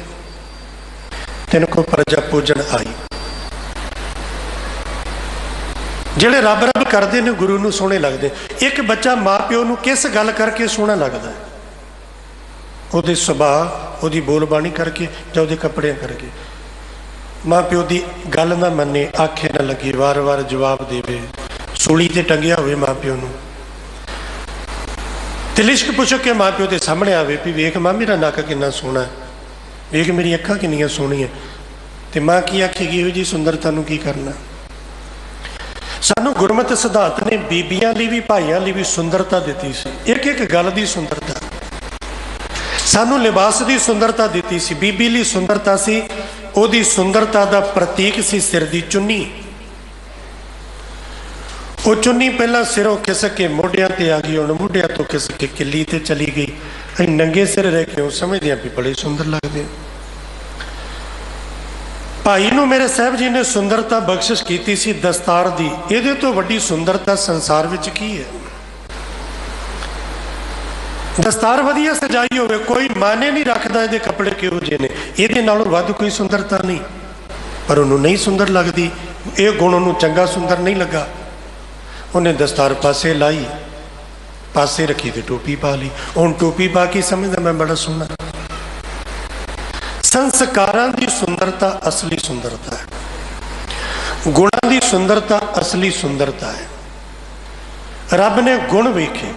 तिन को प्रजा पूजन आई। ਜਿਹੜੇ रब रब करते हैं गुरु नूं सोहने लगते। एक बच्चा माँ प्यो नूं किस गल करके सोहना लगता है, ਉਹਦੇ ਸੁਭਾਅ, ਉਹਦੀ ਬੋਲਬਾਣੀ ਕਰਕੇ ਜਾਂ ਉਹਦੇ ਕੱਪੜਿਆਂ ਕਰਕੇ। ਮਾਂ ਪਿਓ ਦੀ ਗੱਲ ਨਾ ਮੰਨੇ, ਆਖੇ ਨਾ ਲੱਗੇ, ਵਾਰ-ਵਾਰ ਜਵਾਬ ਦੇਵੇ, ਸੂਲੀ ਤੇ ਟੰਗਿਆ ਹੋਵੇ ਮਾਂ ਪਿਓ ਨੂੰ, ਤੇ ਲਿਸ਼ਕ ਪੁੱਛ ਕੇ ਮਾਂ ਪਿਓ ਦੇ ਸਾਹਮਣੇ ਆਵੇ ਵੀ ਵੇਖ ਮਾਂ ਮੇਰਾ ਨੱਕ ਕਿੰਨਾ ਸੋਹਣਾ, ਵੇਖ ਮੇਰੀ ਅੱਖਾਂ ਕਿੰਨੀਆਂ ਸੋਹਣੀਆਂ, ਤੇ ਮਾਂ ਕੀ ਆਖੇਗੀ ਇਹੋ ਜਿਹੀ ਸੁੰਦਰਤਾ ਨੂੰ ਕੀ ਕਰਨਾ। ਸਾਨੂੰ ਗੁਰਮਤਿ ਸਿਧਾਂਤ ਨੇ ਬੀਬੀਆਂ ਲਈ ਵੀ ਭਾਈਆਂ ਲਈ ਵੀ ਸੁੰਦਰਤਾ ਦਿੱਤੀ ਸੀ, ਇੱਕ ਇੱਕ ਗੱਲ ਦੀ ਸੁੰਦਰਤਾ। सानू लिबास की सुंदरता दी सी, बीबी ली सुंदरता सी, ओदी सुंदरता का प्रतीक सी सिर की चुन्नी। वो चुन्नी पहला सिरों खिसक के मोढियां ते आ गई, हुण मोढियां तो खिसक के किली ते चली गई। असीं नंगे सिर रह के समझते हैं भी बड़े सुंदर लगते। भाई नूं मेरे साहब जी ने सुंदरता बख्शिश की सी दस्तार दी। इहदे तो वड्डी सुंदरता संसार विच की है। दस्तार वधिया सजाई होवे, कोई माने नहीं रखता ये कपड़े किहो जे ने, ये नालों वध कोई सुंदरता नहीं। पर उन्होंने नहीं सुंदर लगती, ये गुण उन्होंने चंगा सुंदर नहीं लगा। उन्हें दस्तार पासे लाई, पासे रखी तो टोपी पा ली। हुण टोपी पा के समझदा मैं बड़ा सोहना। संस्कारां दी सुंदरता असली सुंदरता है, गुणां दी सुंदरता असली सुंदरता है। रब ने गुण वेखे,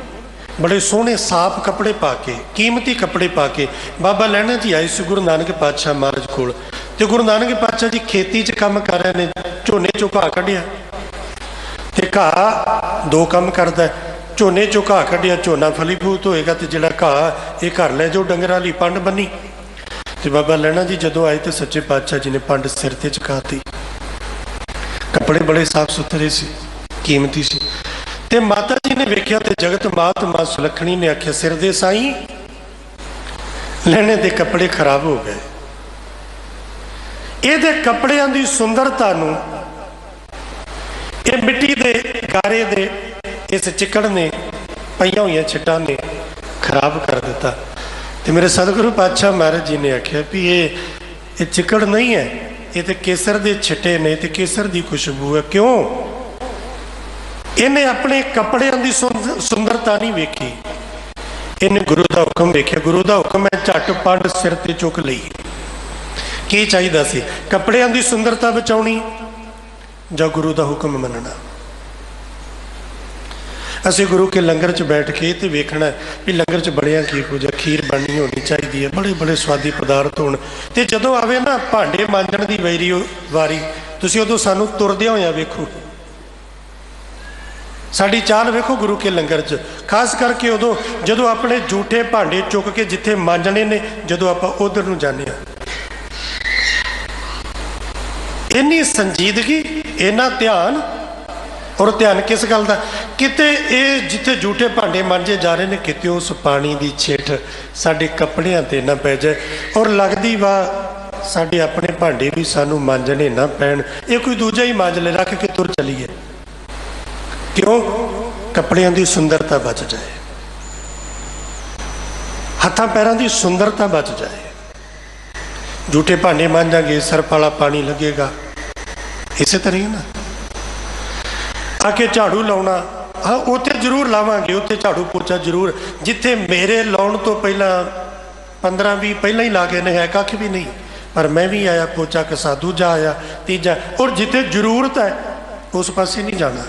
बड़े सोहने साफ कपड़े पा के, कीमती कपड़े पा के बाबा लैणा जी आए से गुरु नानक पातशाह महाराज कोल। तो गुरु नानक पातशाह जी खेती च काम कर रहे ने, झोने चों घाह कढ़िया, ते घाह दो काम करता है। झोने चों घाह कढ़िया, झोना फलीभूत होएगा, तो जिहड़ा घाह ये घर लै जाओ डंगरां लई, पंड बन्नी। तो बाबा लैणा जी जदों आए तो सच्चे पातशाह जी ने पंड सिर ते चकाती। कपड़े बड़े साफ सुथरे सी, कीमती सी। ते माता जी ने वेख्या तो जगत मात मां सुलखणी ने आख्या, सिर दे साईं लैणे दे कपड़े खराब हो गए। ये कपड़ियां दी सुंदरता नूं ये मिट्टी दे गारे दे इस चिकड़ ने, पईयां होईयां छिट्टां ने खराब कर दिता। तो मेरे सतगुरु पातशाह महाराज जी ने आख्या भी ये चिकड़ नहीं है, ये तो केसर दे छिट्टे ने, ते केसर दी खुशबू है। क्यों? इन्हें अपने कपड़ियां दी सुंदरता नहीं वेखी, इन्हें गुरु का हुक्म वेख्या। गुरु का हुक्म है, झट पंड सिर ते चुक लई। की चाहिदा सी? कपड़ियां दी सुंदरता बचाउणी जां गुरु का हुक्म मनना? असीं गुरु के लंगर च बैठ के तो वेखना भी लंगर च बड़िया की कुछ खीर बननी होनी चाहिए है, बड़े बड़े स्वादी पदार्थ होने। तो जदों आवे ना भांडे मांजण की वारी, तुसीं उदों सानूं तुरदिआं होइआं वेखो, साड़ी चाल वेखो गुरु के लंगर च। खास करके उदों जदों अपने जूठे भांडे चुक के जिथे मांजने ने, जदों आपां उधर नूं जाने आ, इन्नी संजीदगी, इन्ना ध्यान। और ध्यान किस गल का? किते ये जिथे जूठे भांडे मांजे जा रहे हैं, किते उस पानी की छिट साडे कपड़ियां ते ना पै जाए, और लगदी वा साडे अपने भांडे भी सानू मांजने ना पैण, ये कोई दूजा ही मांज ले, रख के तुर चलीए। क्यों? कपड़ियां की सुंदरता बच जाए, हत्थां पैरां की सुंदरता बच जाए। जूठे भांडे मांजांगे, सर्फ वाला पानी लगेगा, इसे तरह ही ना। आके झाड़ू लाउणा, हाँ उत्थे जरूर लावांगे, उत्थे झाड़ू पोचा जरूर, जिथे मेरे लाउण तो पहला 15-20 पहला ही ला गए ने, है कख भी नहीं, पर मैं भी आया पोचा कसा, दूजा आया, तीजा। और जिथे जरूरत है उस पासे नहीं जाना,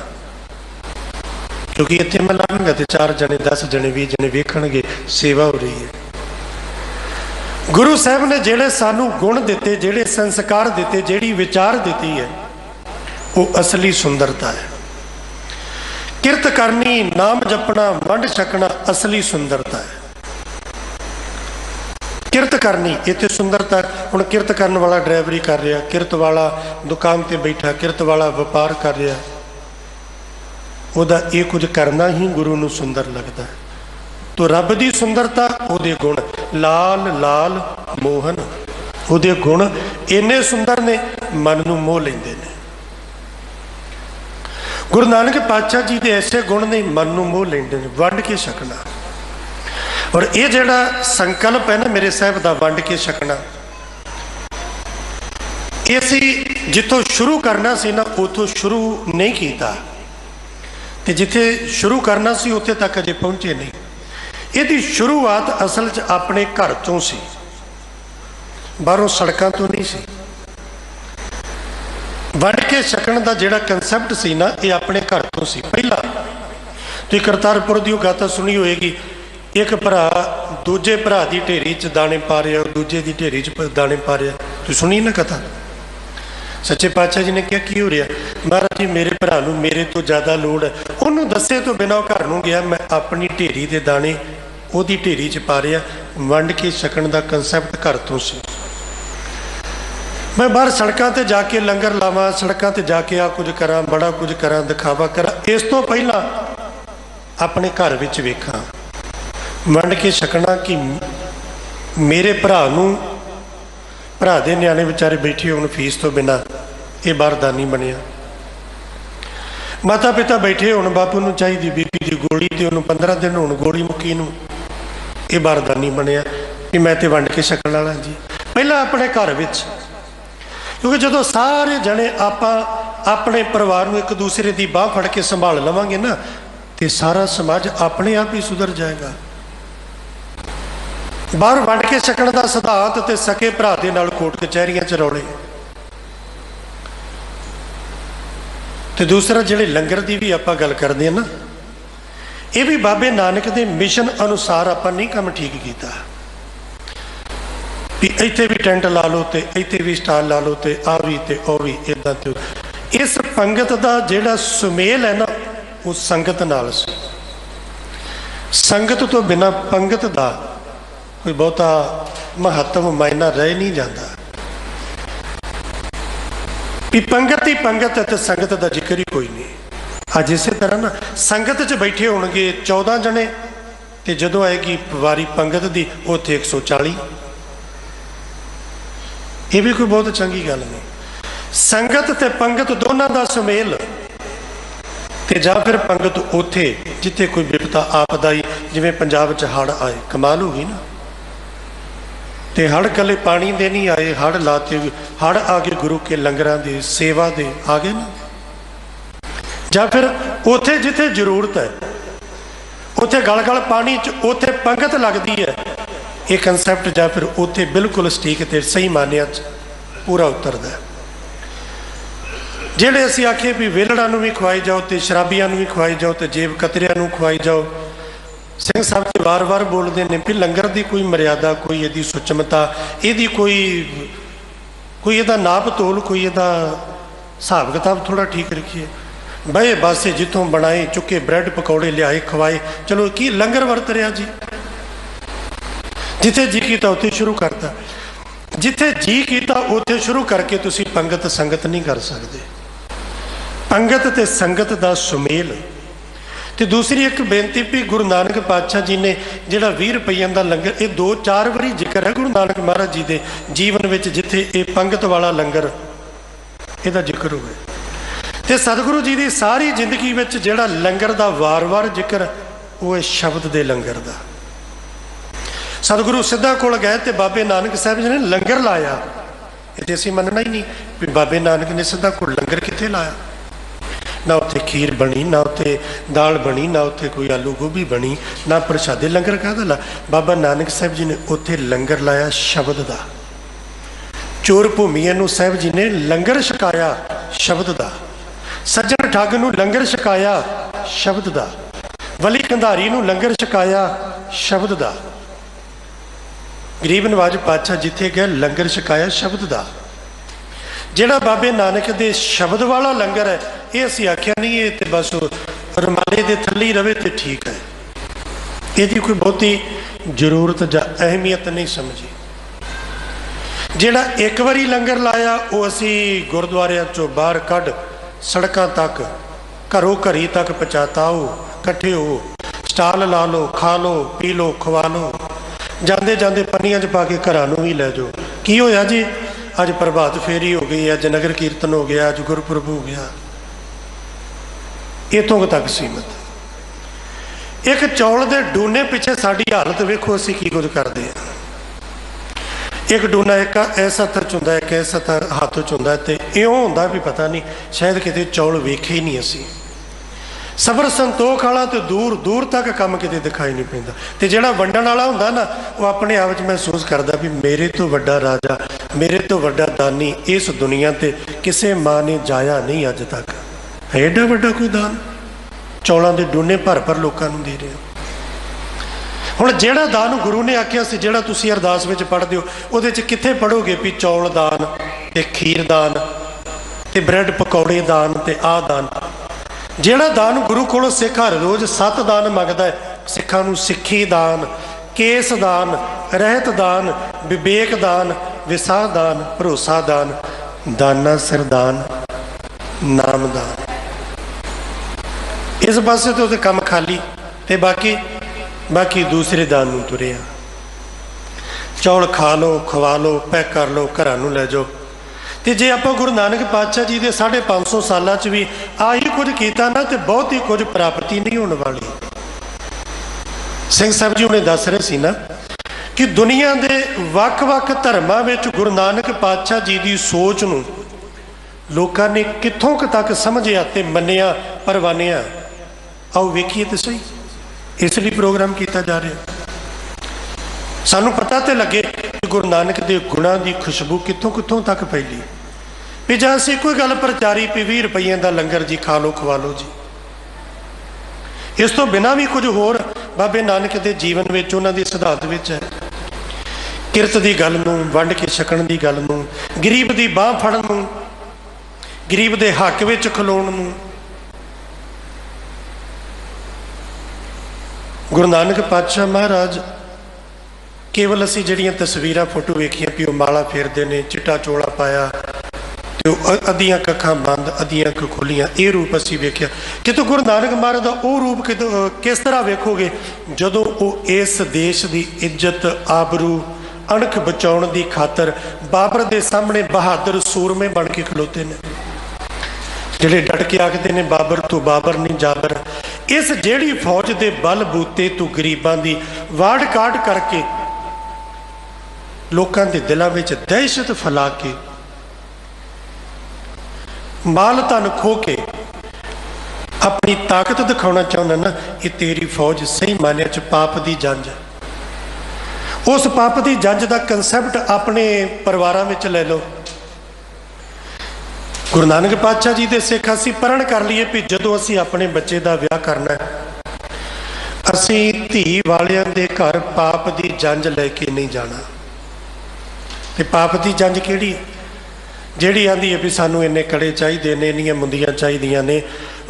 क्योंकि इत्थे मैं लाऊंगा तो 4 जने 10 जने 20 जने वेखणगे, सेवा हो रही है। गुरु साहब ने जेड़े सानू गुण दिते, जेड़े संस्कार दिते, जेड़ी विचार दिती है, वो असली सुंदरता है। किरत करनी, नाम जपना, वंड छकना असली सुंदरता है। किरत करनी इतने सुंदरता। हुण किरत करने वाला ड्राइवरी कर रहा, किरत वाला दुकान पर बैठा, किरत वाला व्यापार कर रहा, उहदा ये कुछ करना ही गुरु नूं सुंदर लगता है। तो रब की सुंदरता, उहदे गुण लाल लाल मोहन, उहदे गुण इन्ने सुंदर ने, मन नूं मोह लैंदे ने। गुरु नानक पातशाह जी के ऐसे गुण ने, मन नूं मोह लैंदे ने। वंड के छकना, और ये जिहड़ा संकल्प है ना मेरे साहब का, वंड के छकना, ये असीं जिथों शुरू करना सी ना, उथों शुरू नहीं कीता, ते जिथे शुरू करना सी उत्थे तक अजे पहुंचे नहीं। इसकी शुरुआत असल च अपने घर चों सी, बाहरों सड़कों तो नहीं सी। वंड के छकण का जिहड़ा कंसैप्ट सी ना, ये अपने घर तो सी। पहला तुसीं करतारपुर की गाथा सुनी होएगी, एक भरा दूजे भरा की ढेरी च दाने पा रहा, दूजे की ढेरी च दाने पा रहा। तुसीं सुनी ना कथा? सच्चे पातशाह जी ने क्या की हो रहा? महाराज जी मेरे भरा नूं मेरे तो ज़्यादा लोड़ है, उन्होंने दसे तो बिना घर नूं गया, मैं अपनी ढेरी के दाने उहदी ढेरी च पा रहा। वंड के छकण का कंसैप्ट घर तो सी। मैं बाहर सड़कों पर जाके लंगर लावां, सड़कों पर जाके आ कुछ करा, बड़ा कुछ करा, दिखावा करा, इस तो पहला अपने घर विच वेखां वंड के छकना कि मेरे भरा नूं, भरा दे न्याणे बेचारे बैठे होण फीस तो बिना, ये बारदानी बनिया। माता पिता बैठे होण, बापू नूं चाहिदी बीपी की गोली, तो उन्होंने 15 दिन होण गोली मुक्की नूं, ये बारदानी बनिया कि मैं तो वंड के छकण वाला जी। पहला अपने घर विच क्योंकि जो सारे जने आप अपने परिवार में एक दूसरे की बाह फड़ के संभाल लवांगे ना, तो सारा समाज अपने आप ही सुधर जाएगा। बाहर वंड के छकण का सिद्धांत ते सके भरा दे नाल कोर्ट कचहरियां च रौले। तो दूसरा जिहड़े लंगर की भी आप गल करते हैं ना, ये भी बाबे नानक के मिशन अनुसार आप नहीं काम ठीक किया भी इत्थे भी टेंट ला लो तो इत्थे भी स्टाल ला लो तो आ भी तो वह भी इदा। तो इस पंगत का जिहड़ा सुमेल है ना, वो संगत नाल सी। संगत तो बिना पंगत का कोई बहुता महत्व मायना रह नहीं जाता। भी पंगत ही पंगत है तो संगत का जिक्र ही कोई नहीं। अज इस तरह ना संगत च बैठे होणगे 14 जने, तो जदों आएगी वारी पंगत की उत्थे 140। ये भी कोई बहुत चंगी गल नहीं। संगत ते पंगत दोनों का सुमेल, ते जां फिर पंगत उत्थे जिथे कोई विपता आपदा ही, जिवें पंजाब च हड़ आए, कमाल हो गई ना। ते हड़ कले पानी दे नहीं आए, हड़ लाते हड़ आ गए गुरु के लंगरां दे सेवा दे आ गए ना। जां फिर उत्थे जिथे जरूरत है उत्थे गल गल पानी च उत्थे पंगत लगती है, ये कंसैप्ट जां फिर उत्थे बिल्कुल सटीक ते सही मानिया पूरा उतरदा है। ਜਿਹੜੇ ਅਸੀਂ आखे भी वेलड़ा भी खवाई जाओ तो शराबिया भी खवाई जाओ तो जेब कतरिया खवाई जाओ, सिंह साहब तो वार वार बोलते हैं भी लंगर की कोई मर्यादा, कोई यदी सुचमता, यदी कोई यदा नाप तोल, कोई यदा हिसाब किताब थोड़ा ठीक रखिए। बहे बासे जितों बनाए चुके ब्रैड पकौड़े लियाए खवाए, चलो की लंगर वरत रहा जी। जिथे जी किया उत्थे शुरू करता, जिथे जी किया उत्थे शुरू करके तुसी पंगत संगत नहीं कर सकते। पंगत ते संगत का सुमेल। तो दूसरी एक बेनती भी गुरु नानक पातशाह जी ने जिहड़ा 20 रुपये का लंगर, ये 2-4 बारी जिक्र है गुरु नानक महाराज जी के जीवन में, जिथे ये पंगत वाला लंगर यदा जिक्र हुए। तो सतगुरु जी की सारी जिंदगी में जिहड़ा लंगर का वार वार जिक्र, वो है शब्द के लंगर का। सतगुरु सिद्धा कोल गए तो बाबे नानक साहब जी ने लंगर लाया, ये असीं मनना ही नहीं भी बाबे नानक ने सिद्धा कोल लंगर कित्थे लाया। ना उत्थे खीर बनी, ना उत्थे दाल बनी, ना उत्थे कोई आलू गोभी बनी, ना प्रसादे। लंगर काहदा ला? बाबा नानक साहब जी ने उत्थे लंगर लाया शब्द का। चोर भूमिया नूं साहब जी ने लंगर छकाया शब्द का। सज्जन ठग नूं लंगर छकाया शब्द का। वली कंधारी नूं लंगर छकाया शब्द का। गरीब नवाज पातशाह जिथे गए लंगर छकाया शब्द का। जिहड़ा बाबे नानक दे शब्द वाला लंगर है, ये असीं आख्या नहीं ये तो बस रमाले दे थल्ले ही रहे तो ठीक है, इसकी कोई बहुती जरूरत या अहमियत नहीं समझी। जिहड़ा एक बारी लंगर लाया वो असीं गुरुद्वारियां चों बाहर कढ़ सड़कों तक घरों घरी तक पहुँचाता हो, कट्ठे हो, स्टाल ला लो, खा लो, पी लो, खवा लो, जाते जाते पन्नियां च पा के घरां नूं भी लै जाओ। की होया जी? अज प्रभात फेरी हो गई, अज नगर कीर्तन हो गया, अज गुरपुरब हो गया। इतों तक सीमित। एक चौल के डूने पिछे साड़ी हालत वेखो असीं की कुछ करते हैं। एक डूना एक इस हत्थ च हुंदा, एक इस हाथ च हुंदा, ते इउं हुंदा भी पता नहीं शायद किते चौल वेखे ही नहीं असीं। सबर संतोख वाला तो दूर दूर तक काम किते दिखाई नहीं पैंदा। ते जिहड़ा वंडण वाला हुंदा ना, वो अपने आप च महसूस करदा भी मेरे तो वड्डा राजा, मेरे तो वड्डा दानी इस दुनिया ते किसे मां ने जाया नहीं अज तक। एडा वड्डा कोई दान चौलों के डूने भर भर लोगों को दे रहे हो। हुण जिहड़ा दान गुरु ने आख्या सी, जिहड़ा तुसीं अरदास विच पढ़दे हो, उहदे च कित्थे पढ़ोगे भी चौल दान ते खीर दान ते ब्रैड पकौड़े दान ते आ दान। जिहड़ा दान गुरु कोलों सिख हर रोज़ 7 दान मंगदा है, सिखां नूं सिੱਖੀ दान, केस दान, रहत दान, विवेक दान, विसाह दान, भरोसा दान, दाना सिर दान, नाम दान। इस पासे तो काम खाली ते बाकी दूसरे दान नूं तुरे आ। चौल खा लो, खवा लो, पैक कर लो, घरां नूं लै जाओ। तो जे आप गुरु नानक पातशाह जी के 550 सालों च भी आही कुछ किया ना, तो बहुत ही कुछ प्राप्ति नहीं होने वाली। सिंह साहब जी उन्हें दस रहे सी ना कि दुनिया के ਵੱਖ-ਵੱਖ धर्मां विच गुरु नानक पातशाह जी की सोच नूं लोकां ने कित्थों तक समझिया ते मन्निया परवानिया। आओ वेखिए तो सही, इसलिए प्रोग्राम किया जा रहा। सानू पता तो लगे कि गुरु नानक के गुणों की खुशबू कित्थों कित्थों तक फैली। भी जां असीं कोई गल प्रचारी भी 20 रुपये का लंगर जी खा लो खवा लो जी, इस तो बिना भी कुछ होर बाबे नानक के जीवन में उन्हों की सिद्धांत विच है। किरत की गल नूं, वंड के छकण की गल नूं, गरीब की बांह फड़न नूं, गरीब के हक विच खलोण नूं। गुरु नानक पातशाह महाराज केवल असी जिहड़ियां तस्वीरां फोटो वेखियां भी माला फेरदे ने, चिट्टा चोला पाया तो अद्धियां कखां बंद अद्धियां अख खुलियां, ये रूप असी वेखिया। कितों गुरु नानक महाराज का वो रूप किस तरह वेखोगे जदों वो इस देश की इज्जत आबरू अणख बचाउण दी खातर बाबर के सामने बहादुर सूरमे बन के खलोते ने, जिहड़े डट के आखते ने बाबर तू बाबर नहीं जाबर। इस जिहड़ी फौज के बल बूते तू गरीबां दी वाड़ काट करके लोकां दे दिलां विच दहशत फैला के माल धन खो के अपनी ताकत दिखाना चाहुंदा ना, ये तेरी फौज सही मानिया च पाप की जंज। उस पाप की जंज का कंसैप्ट अपने परिवारां विच लै लो। गुरु नानक पातशाह जी के सिख असीं प्रण कर लीए भी जदों असीं अपने बच्चे का विआह करना है, असीं धी वालियां दे घर पाप की जंज लैके नहीं जाना। ते पाप की जंज किहड़ी जिहड़ी आंदी है भी सानू इन्ने कड़े चाहिए ने, इन्नियां मुंदियां चाहिए ने,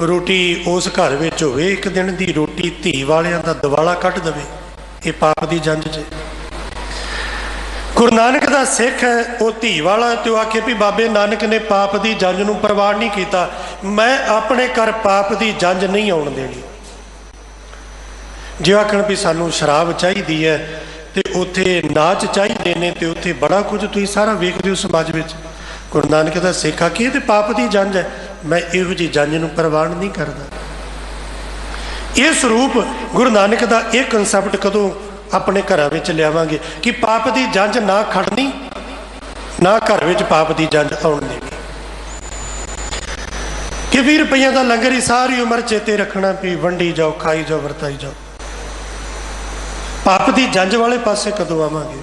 रोटी उस घर विच होवे एक दिन की रोटी धी वालियां दा दिवाला कट दवे, ये पाप की जंज जे। गुरु नानक का सिख है वो धी वाला तो आखे भी बाबे नानक ने पाप की जंज नूं परवाह नहीं किया, मैं अपने घर पाप की जंज नहीं आउण देनी। जे आखण भी सानू शराब चाहिए है तो उत्थे नाच चाहिए ने, तो उत्थे बड़ा कुछ तुसीं सारा वेखदे हो समाज में। गुरु नानक का सिख आखे ये तो पाप की जंज है, मैं इहो जी जंज नूं परवाह नहीं करता। ये स्वरूप गुरु नानक का एक कंसैप्ट कदों अपने घरों में लियावांगे कि पाप की जंज ना खड़नी, ना घर में पाप की जंज आउण देनी। कि 20 रुपये का लंगर ही सारी उम्र चेते रखना भी वंडी जाओ, खाई जाओ, वरताई जाओ। पाप की जंज वाले पासे कदों आवांगे।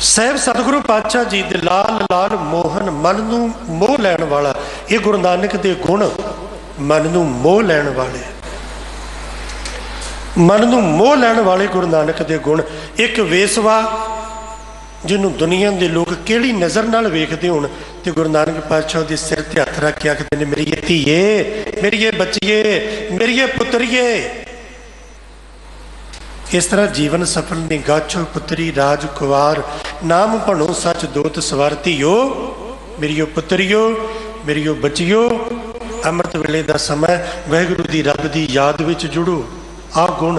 साहिब सतगुरु पातशाह जी दे लाल लाल मोहन मन नूं मोह लैण वाला, ये गुरु नानक दे गुण मन नूं मोह लैण वाले, मन नूं मोह लैण वाले गुरु नानक दे गुण। एक वेसवा जिन्हों दुनिया के लोग किहड़ी नज़र नाल वेखदे होण ते गुरु नानक पातशाह दे सिर ते हत्थ रख के आखदे ने मेरी धीए, मेरी बच्चीए, मेरी पुत्रिए। इस तरह जीवन सफल ने गाछो पुत्री राज कुवार, नाम भणो सच दोत सवार। धीओ मेरियो पुत्रियो, मेरियो बच्चियो, अमृत वेले का समय वाहिगुरू दी रब की याद विच जुड़ो। आ गुण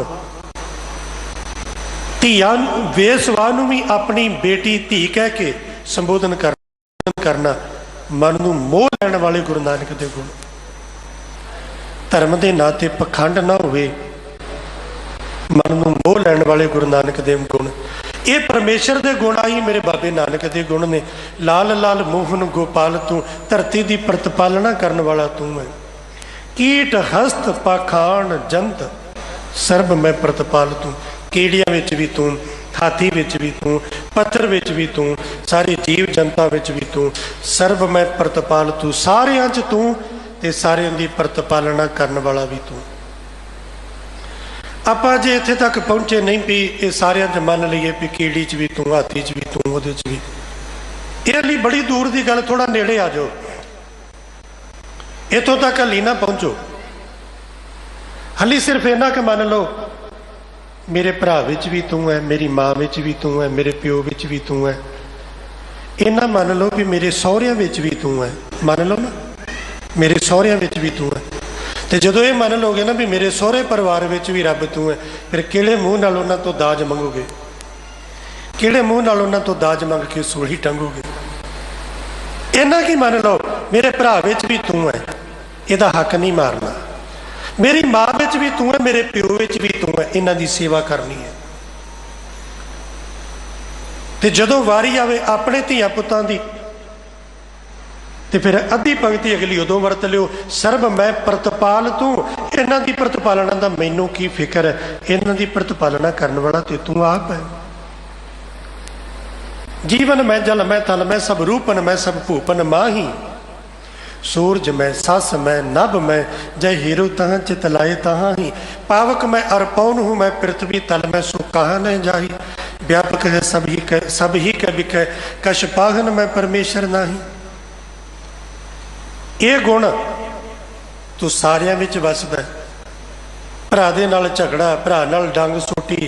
धीआं बेसवा नूं भी अपनी बेटी धी कह के संबोधन करना, मन नूं मोह लैण वाले गुरु नानक दे गुण। धर्म के नां ते पखंड ना होवे, मन नूं मोह लैण वाले गुरु नानक दे गुण। ये परमेश्वर के गुण आई मेरे बाबे नानक के गुण ने। लाल लाल मोहन गोपाल तू, धरती की प्रतिपालना करने वाला तू है। कीट हस्त पाखान जंत सर्ब मैं प्रतिपाल तू। कीड़ियां विच भी तू, हाथी विच भी तू, पत्थर विच भी तू, सारी जीव जनता विच भी तू, सर्ब मैं प्रतिपाल तू। सारियां च तू ते सारियां दी प्रतिपालना करने वाला भी तू। आपां जे इत्थे तक पहुंचे नहीं भी ये सारियां च मान लीए भी कीड़ी च भी तू, हाथी च भी तू, उहदे च भी, ये हली बड़ी दूर की गल, थोड़ा नेड़े आ जाओ, इतों तक हली ना पहुंचो। हली सिर्फ इन्ना कि मान लो मेरे भरा विच भी तू है, मेरी माँ विच भी तू है, मेरे प्यो विच भी तू है। इन्ना मान लो भी मेरे सहुरियां विच भी तू है, मान लो ना मेरे सहुरियां विच भी तू है। तो जो ये मान लोगे ना भी मेरे सहुरे परिवार विच भी रब तू है, फिर किहड़े मूँह नाल उन्हां तो दाज मंगोगे, किहड़े मूँह नाल उन्हां तो दाज मंग के सूली टंगोगे। इन्ना की मान लो मेरे भरा विच भी तू है, इहदा हक नहीं मारना। मेरी माँ विच भी तू है, मेरे प्यो विच भी तू है, इन्हां दी सेवा करनी है। ਤੇ ਜਦੋਂ ਵਾਰੀ ਆਵੇ ਆਪਣੇ ਧੀਆਂ ਪੁੱਤਾਂ ਦੀ ਤੇ ਫਿਰ ਅੱਧੀ ਪੰਕਤੀ ਅਗਲੀ ਉਦੋਂ ਵਰਤ ਲਿਓ, ਸਰਬ ਮੈਂ ਪ੍ਰਤਪਾਲ ਤੂੰ। ਇਹਨਾਂ ਦੀ ਪ੍ਰਤਪਾਲਨਾ ਦਾ ਮੈਨੂੰ ਕੀ ਫਿਕਰ ਹੈ, ਇਹਨਾਂ ਦੀ ਪ੍ਰਤਪਾਲਨਾ ਕਰਨ ਵਾਲਾ ਤੇ ਤੂੰ ਆਪ ਹੈ। ਜੀਵਨ ਮੈਂ ਜਲ ਮੈਂ ਤਲ ਮੈਂ ਸਭ ਰੂਪਨ ਮੈਂ ਸਭ ਭੂਪਨ ਮਾही, सूरज में सस में नभ में जय हीरो तहाँ चित लाए तहाँ ही, पावक में और पौन हूँ मैं पृथ्वी तल में सो कहाँ न जाही, व्यापक है सब ही के बिकै कश पाहन में परमेश्वर नाही। ये गुण तू सारियां विच वसदा, भरा दे नाल झगड़ा, भरा नाल डंग सोटी,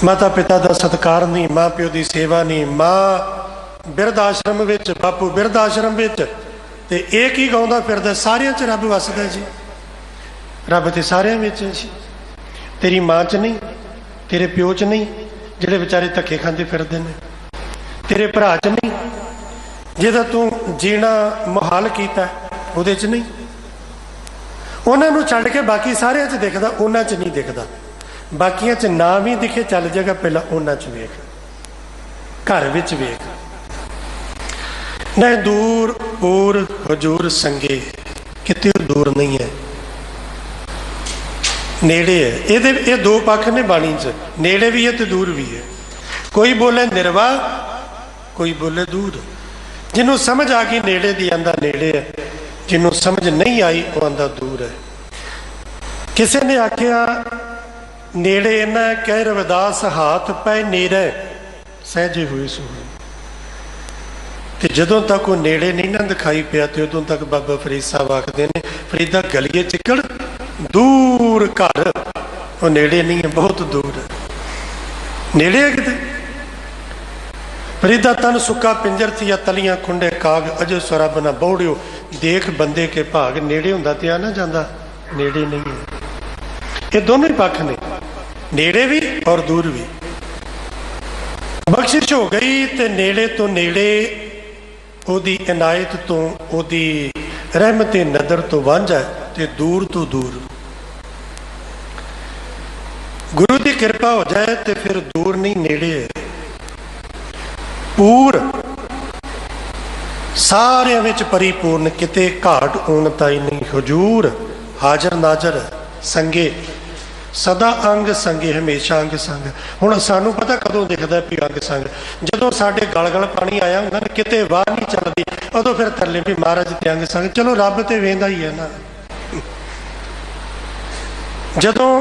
माता पिता का सत्कार नहीं, माँ प्यो की सेवा नहीं, माँ बिरध आश्रम विच बापू बिरध आश्रम विच, ते एक ही गाँदा फिरदा सारियां च रब वसदा जी। रब तो सारियां विच जी, तेरी माँ च नहीं, तेरे प्यो च नहीं जिहड़े बेचारे धक्के खांदे फिरदे ने, तेरे भरा च नहीं जिहदा तू जीना मुहाल कीता उहदे च नहीं, उन्हां नूं छड्ड के बाकी सारियां च दिखदा, उन्हां च नहीं दिखदा। बाकियां च ना भी दिखे चल जाएगा, पहला उन्हां च वेख, घर विच वेख। न दूर पूर हजूर संगे, किते दूर नहीं है, नेड़े है। ये दो पक्ष ने बाणी च, नेड़े भी है तो दूर भी है। कोई बोले निर्वाह, कोई बोले दूर। जिन्हों समझ आ गई नेड़े दी आंदा नेड़े है, जिन्हों समझ नहीं आई वो आंदा दूर है। किसी ने आख्या नेड़े ना कह रविदास हाथ पै नेड़े सहजे हुए सोए, तो जदों तक वो नेड़े नहीं ना दिखाई पिया तो उदों तक बाबा फरीद साहब आखते हैं फरीदा गलिए चिकड़ दूर घर, वो नेड़े नहीं है, बहुत दूर है। नेड़े है किते फरीदा तन सुक्का पिंजर थी या तलियां खुंडे काग अजो स्वरब ना बौड़ियो, देख बंदे के भाग, नेड़े हुंदा ते आ ना जांदा, नेड़े नहीं है। ये दोनों ही पक्ष ने, नेड़े भी और दूर भी। बख्शिश हो गई तो नेड़े तो नेड़े ओदी इनायत तो ओदी रहमत नदर तो वांझ है, ते दूर तो दूर गुरु की कृपा हो जाए तो फिर दूर नहीं नेड़े है। पूर सारियां विच परिपूर्ण, किते घाट ऊनताई नहीं। हजूर हाजर नाजर संगे, सदा अंग संगे, हमेशा अंग संग। हुण सानू पता कदों दिखदा भी अंग संग, जदों साडे गल गल पानी आया हुंदा ना, किते वाह नहीं चलदी, उदों फिर थल्ले भी महाराज ते अंग संग। चलो रब ते वेंदा ही है ना। जदों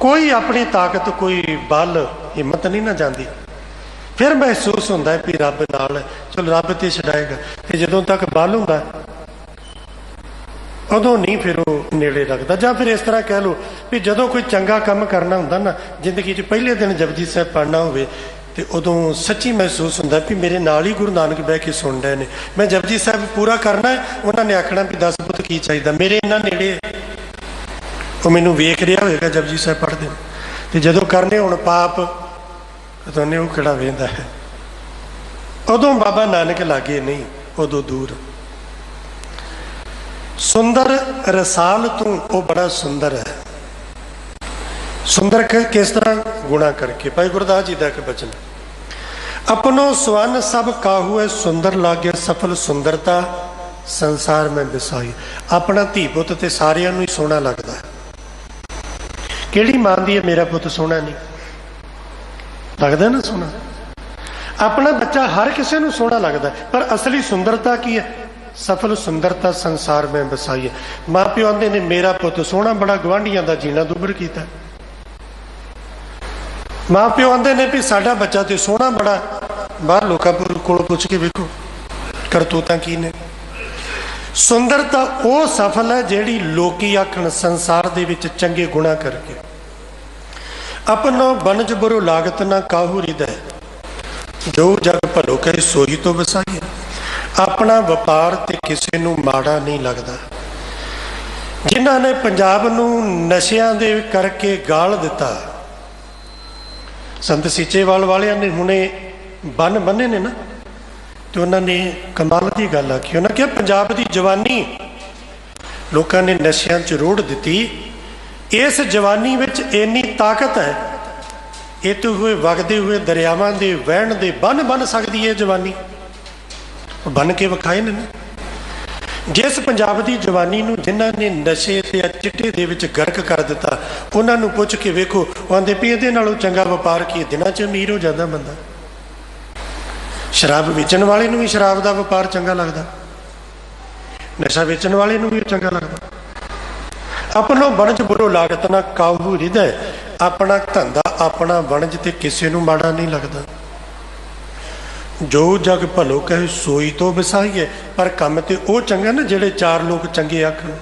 कोई अपनी ताकत कोई बल हिम्मत नहीं ना जाती, फिर महसूस होंदा है भी रब नाल है, चलो रब ते छड़ाएगा। ते जदों तक बल हुंदा उदों नहीं फिर वो नेड़े लगता। जां फिर इस तरह कह लो भी जदों कोई चंगा काम करना हुंदा ना जिंदगी च, पहले दिन जपजी साहब पढ़ना होवे ते उदों सच्ची महसूस होंदा भी मेरे नाल ही गुरु नानक बह के सुन रहे ने, मैं जपजी साहब पूरा करना है। उन्होंने आखना भी 10 पुत की चाहिए, मेरे इन्ना नेड़े वो मैनू वेख रहा होएगा जपजी साहब पढ़ते, तो जदों करने हुण पाप तो वो किहड़ा वेंदा है। उदों बाबा नानक लागे नहीं, उदों दूर। सुंदर रसाल तू वो बड़ा सुंदर है। सुंदर किस तरह? गुणा करके। भाई गुरदास जी का एक बचन, अपनो स्वर्ण सब काहू है सुंदर लागे, सफल सुंदरता संसार में बिसाई। अपना धी पुत तो सारिया ही सोहना लगता है, केड़ी मानती है मेरा पुत सोहना नहीं लगता ना सोहना। अपना बच्चा हर किसी को सोहना लगता है, पर असली सुंदरता की है? सफल सुंदरता संसार में बसाई है। माँ प्यो आंदे ने मेरा पुत सोहना बड़ा, गुआढ़ियां का जीना दुभर किया। माँ प्यो आंदे ने भी साडा बच्चा तो सोहना बड़ा, बाहर लोगों को पुछ के वेखो करतूतां की ने। सुंदरता वो सफल है जिहड़ी लोकी आखण संसार दे विच चंगे गुणा करके। अपनो बनज बुरो लागत ना काहू हृदय, जो जग भलो करे सोही तो वसाई। अपना व्यापार ते किसी नूं माड़ा नहीं लगता। जिन्हां ने पंजाब नूं नशियां दे करके गाल दिता, संत सीचेवाल वालियां ने हुणे बन बन्ने ने ना, तो उन्होंने कमाल की गल आखी। उन्होंने कहा पंजाब की जवानी लोगों ने नशियां च रोड़ दी, इस जवानी विच इन्नी ताकत है इतने हुए वगदे हुए दरियावां दे वहण दे बन बन सकती है जवानी, बन के विखाए ने। जिस पंजाब की जवानी नूं जिन्हां ने नशे ते चिट्टे दे विच गर्क कर दिता, उन्हां नूं पुछ के वेखो, आंदे भी इहदे नालों चंगा वपार की दिनां च अमीर हो जाता बंदा। शराब वेचण वाले नूं भी शराब का वपार चंगा लगता, नशा वेचण वाले नूं भी चंगा लगता। अपनों वणज बुरो लागत ना काहू हृदय, अपना धंधा अपना वणज ते किसी नूं माड़ा नहीं लगता। जो जग भलो कहे सोई तो बसाईए, पर काम ते वो चंगा ना जेड़े चार लोग चंगे आखन।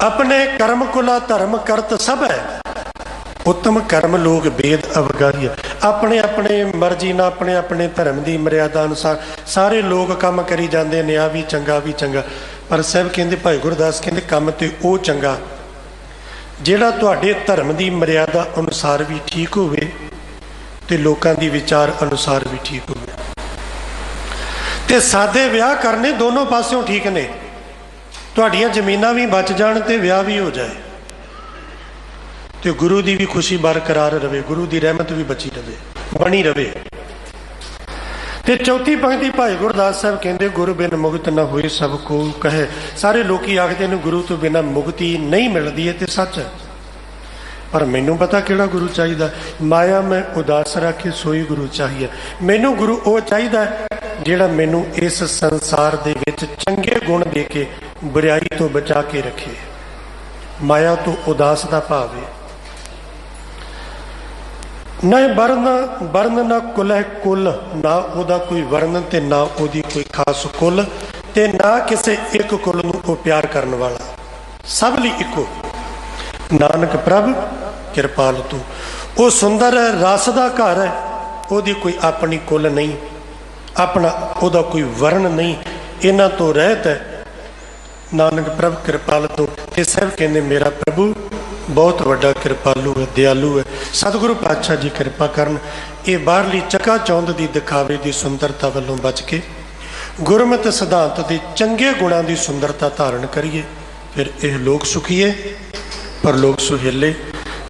अपने कर्म कुला धर्म करत सब है, उत्तम कर्म लोग वेद अवगाही। अपने अपने मर्जी ना अपने अपने धर्म की मर्यादा अनुसार सारे लोग काम करी जाते ने, आ भी चंगा। पर साहब कहते, भाई गुरदास कहते, काम तो वो चंगा जिहड़ा तुहाडे धर्म की मर्यादा अनुसार भी ठीक होवे ते लोकां दी विचार अनुसार भी ठीक होवे। ते सादे विआह करने दोनों पासों ठीक ने, तुहाडियां जमीनां भी बच जाण ते विआह भी हो जाए, तो गुरु की भी खुशी बरकरार रहे, गुरु की रहमत भी बची रहे, बनी रहे। ते चौथी पंक्ति भाई गुरदास साहब कहते, गुरु बिन मुगत न होए सब को कहे। सारे लोग आखते हैं गुरु तो बिना मुगती नहीं मिलती है, तो सच है, पर मैनू पता किहड़ा गुरु चाहिए। माया में उदास रखे सोई गुरु चाहिए। मैनू गुरु वो चाहिए जिहड़ा मैनू इस संसार दे विच चंगे गुण दे के बुराई तो बचा के रखे। माया तो उदास का भाव है। न वर्ण न कुल है कुल, ना ओदा कोई वर्ण ते ना ओदी कोई खास कुल, ते ना किसी एक कुल नूं प्यार करने वाला, सब लई इको। नानक प्रभ किरपाल तू, वो सुंदर है, रस का घर है, ओदी कोई अपनी कुल नहीं, अपना ओदा कोई वर्ण नहीं, इन्हां तो रहत है। नानक प्रभ किरपाल तू, ते साहब कहते मेरा प्रभु बहुत वड्डा किरपालू है, दयालु है। सतगुरु पातशाह जी कृपा करन, ये बाहरली चका चौंध की दिखावे की सुंदरता वालों बच के गुरमत सिद्धांत के चंगे गुणों की सुंदरता धारण करिए, फिर यह लोग सुखीए पर लोग सुहेले।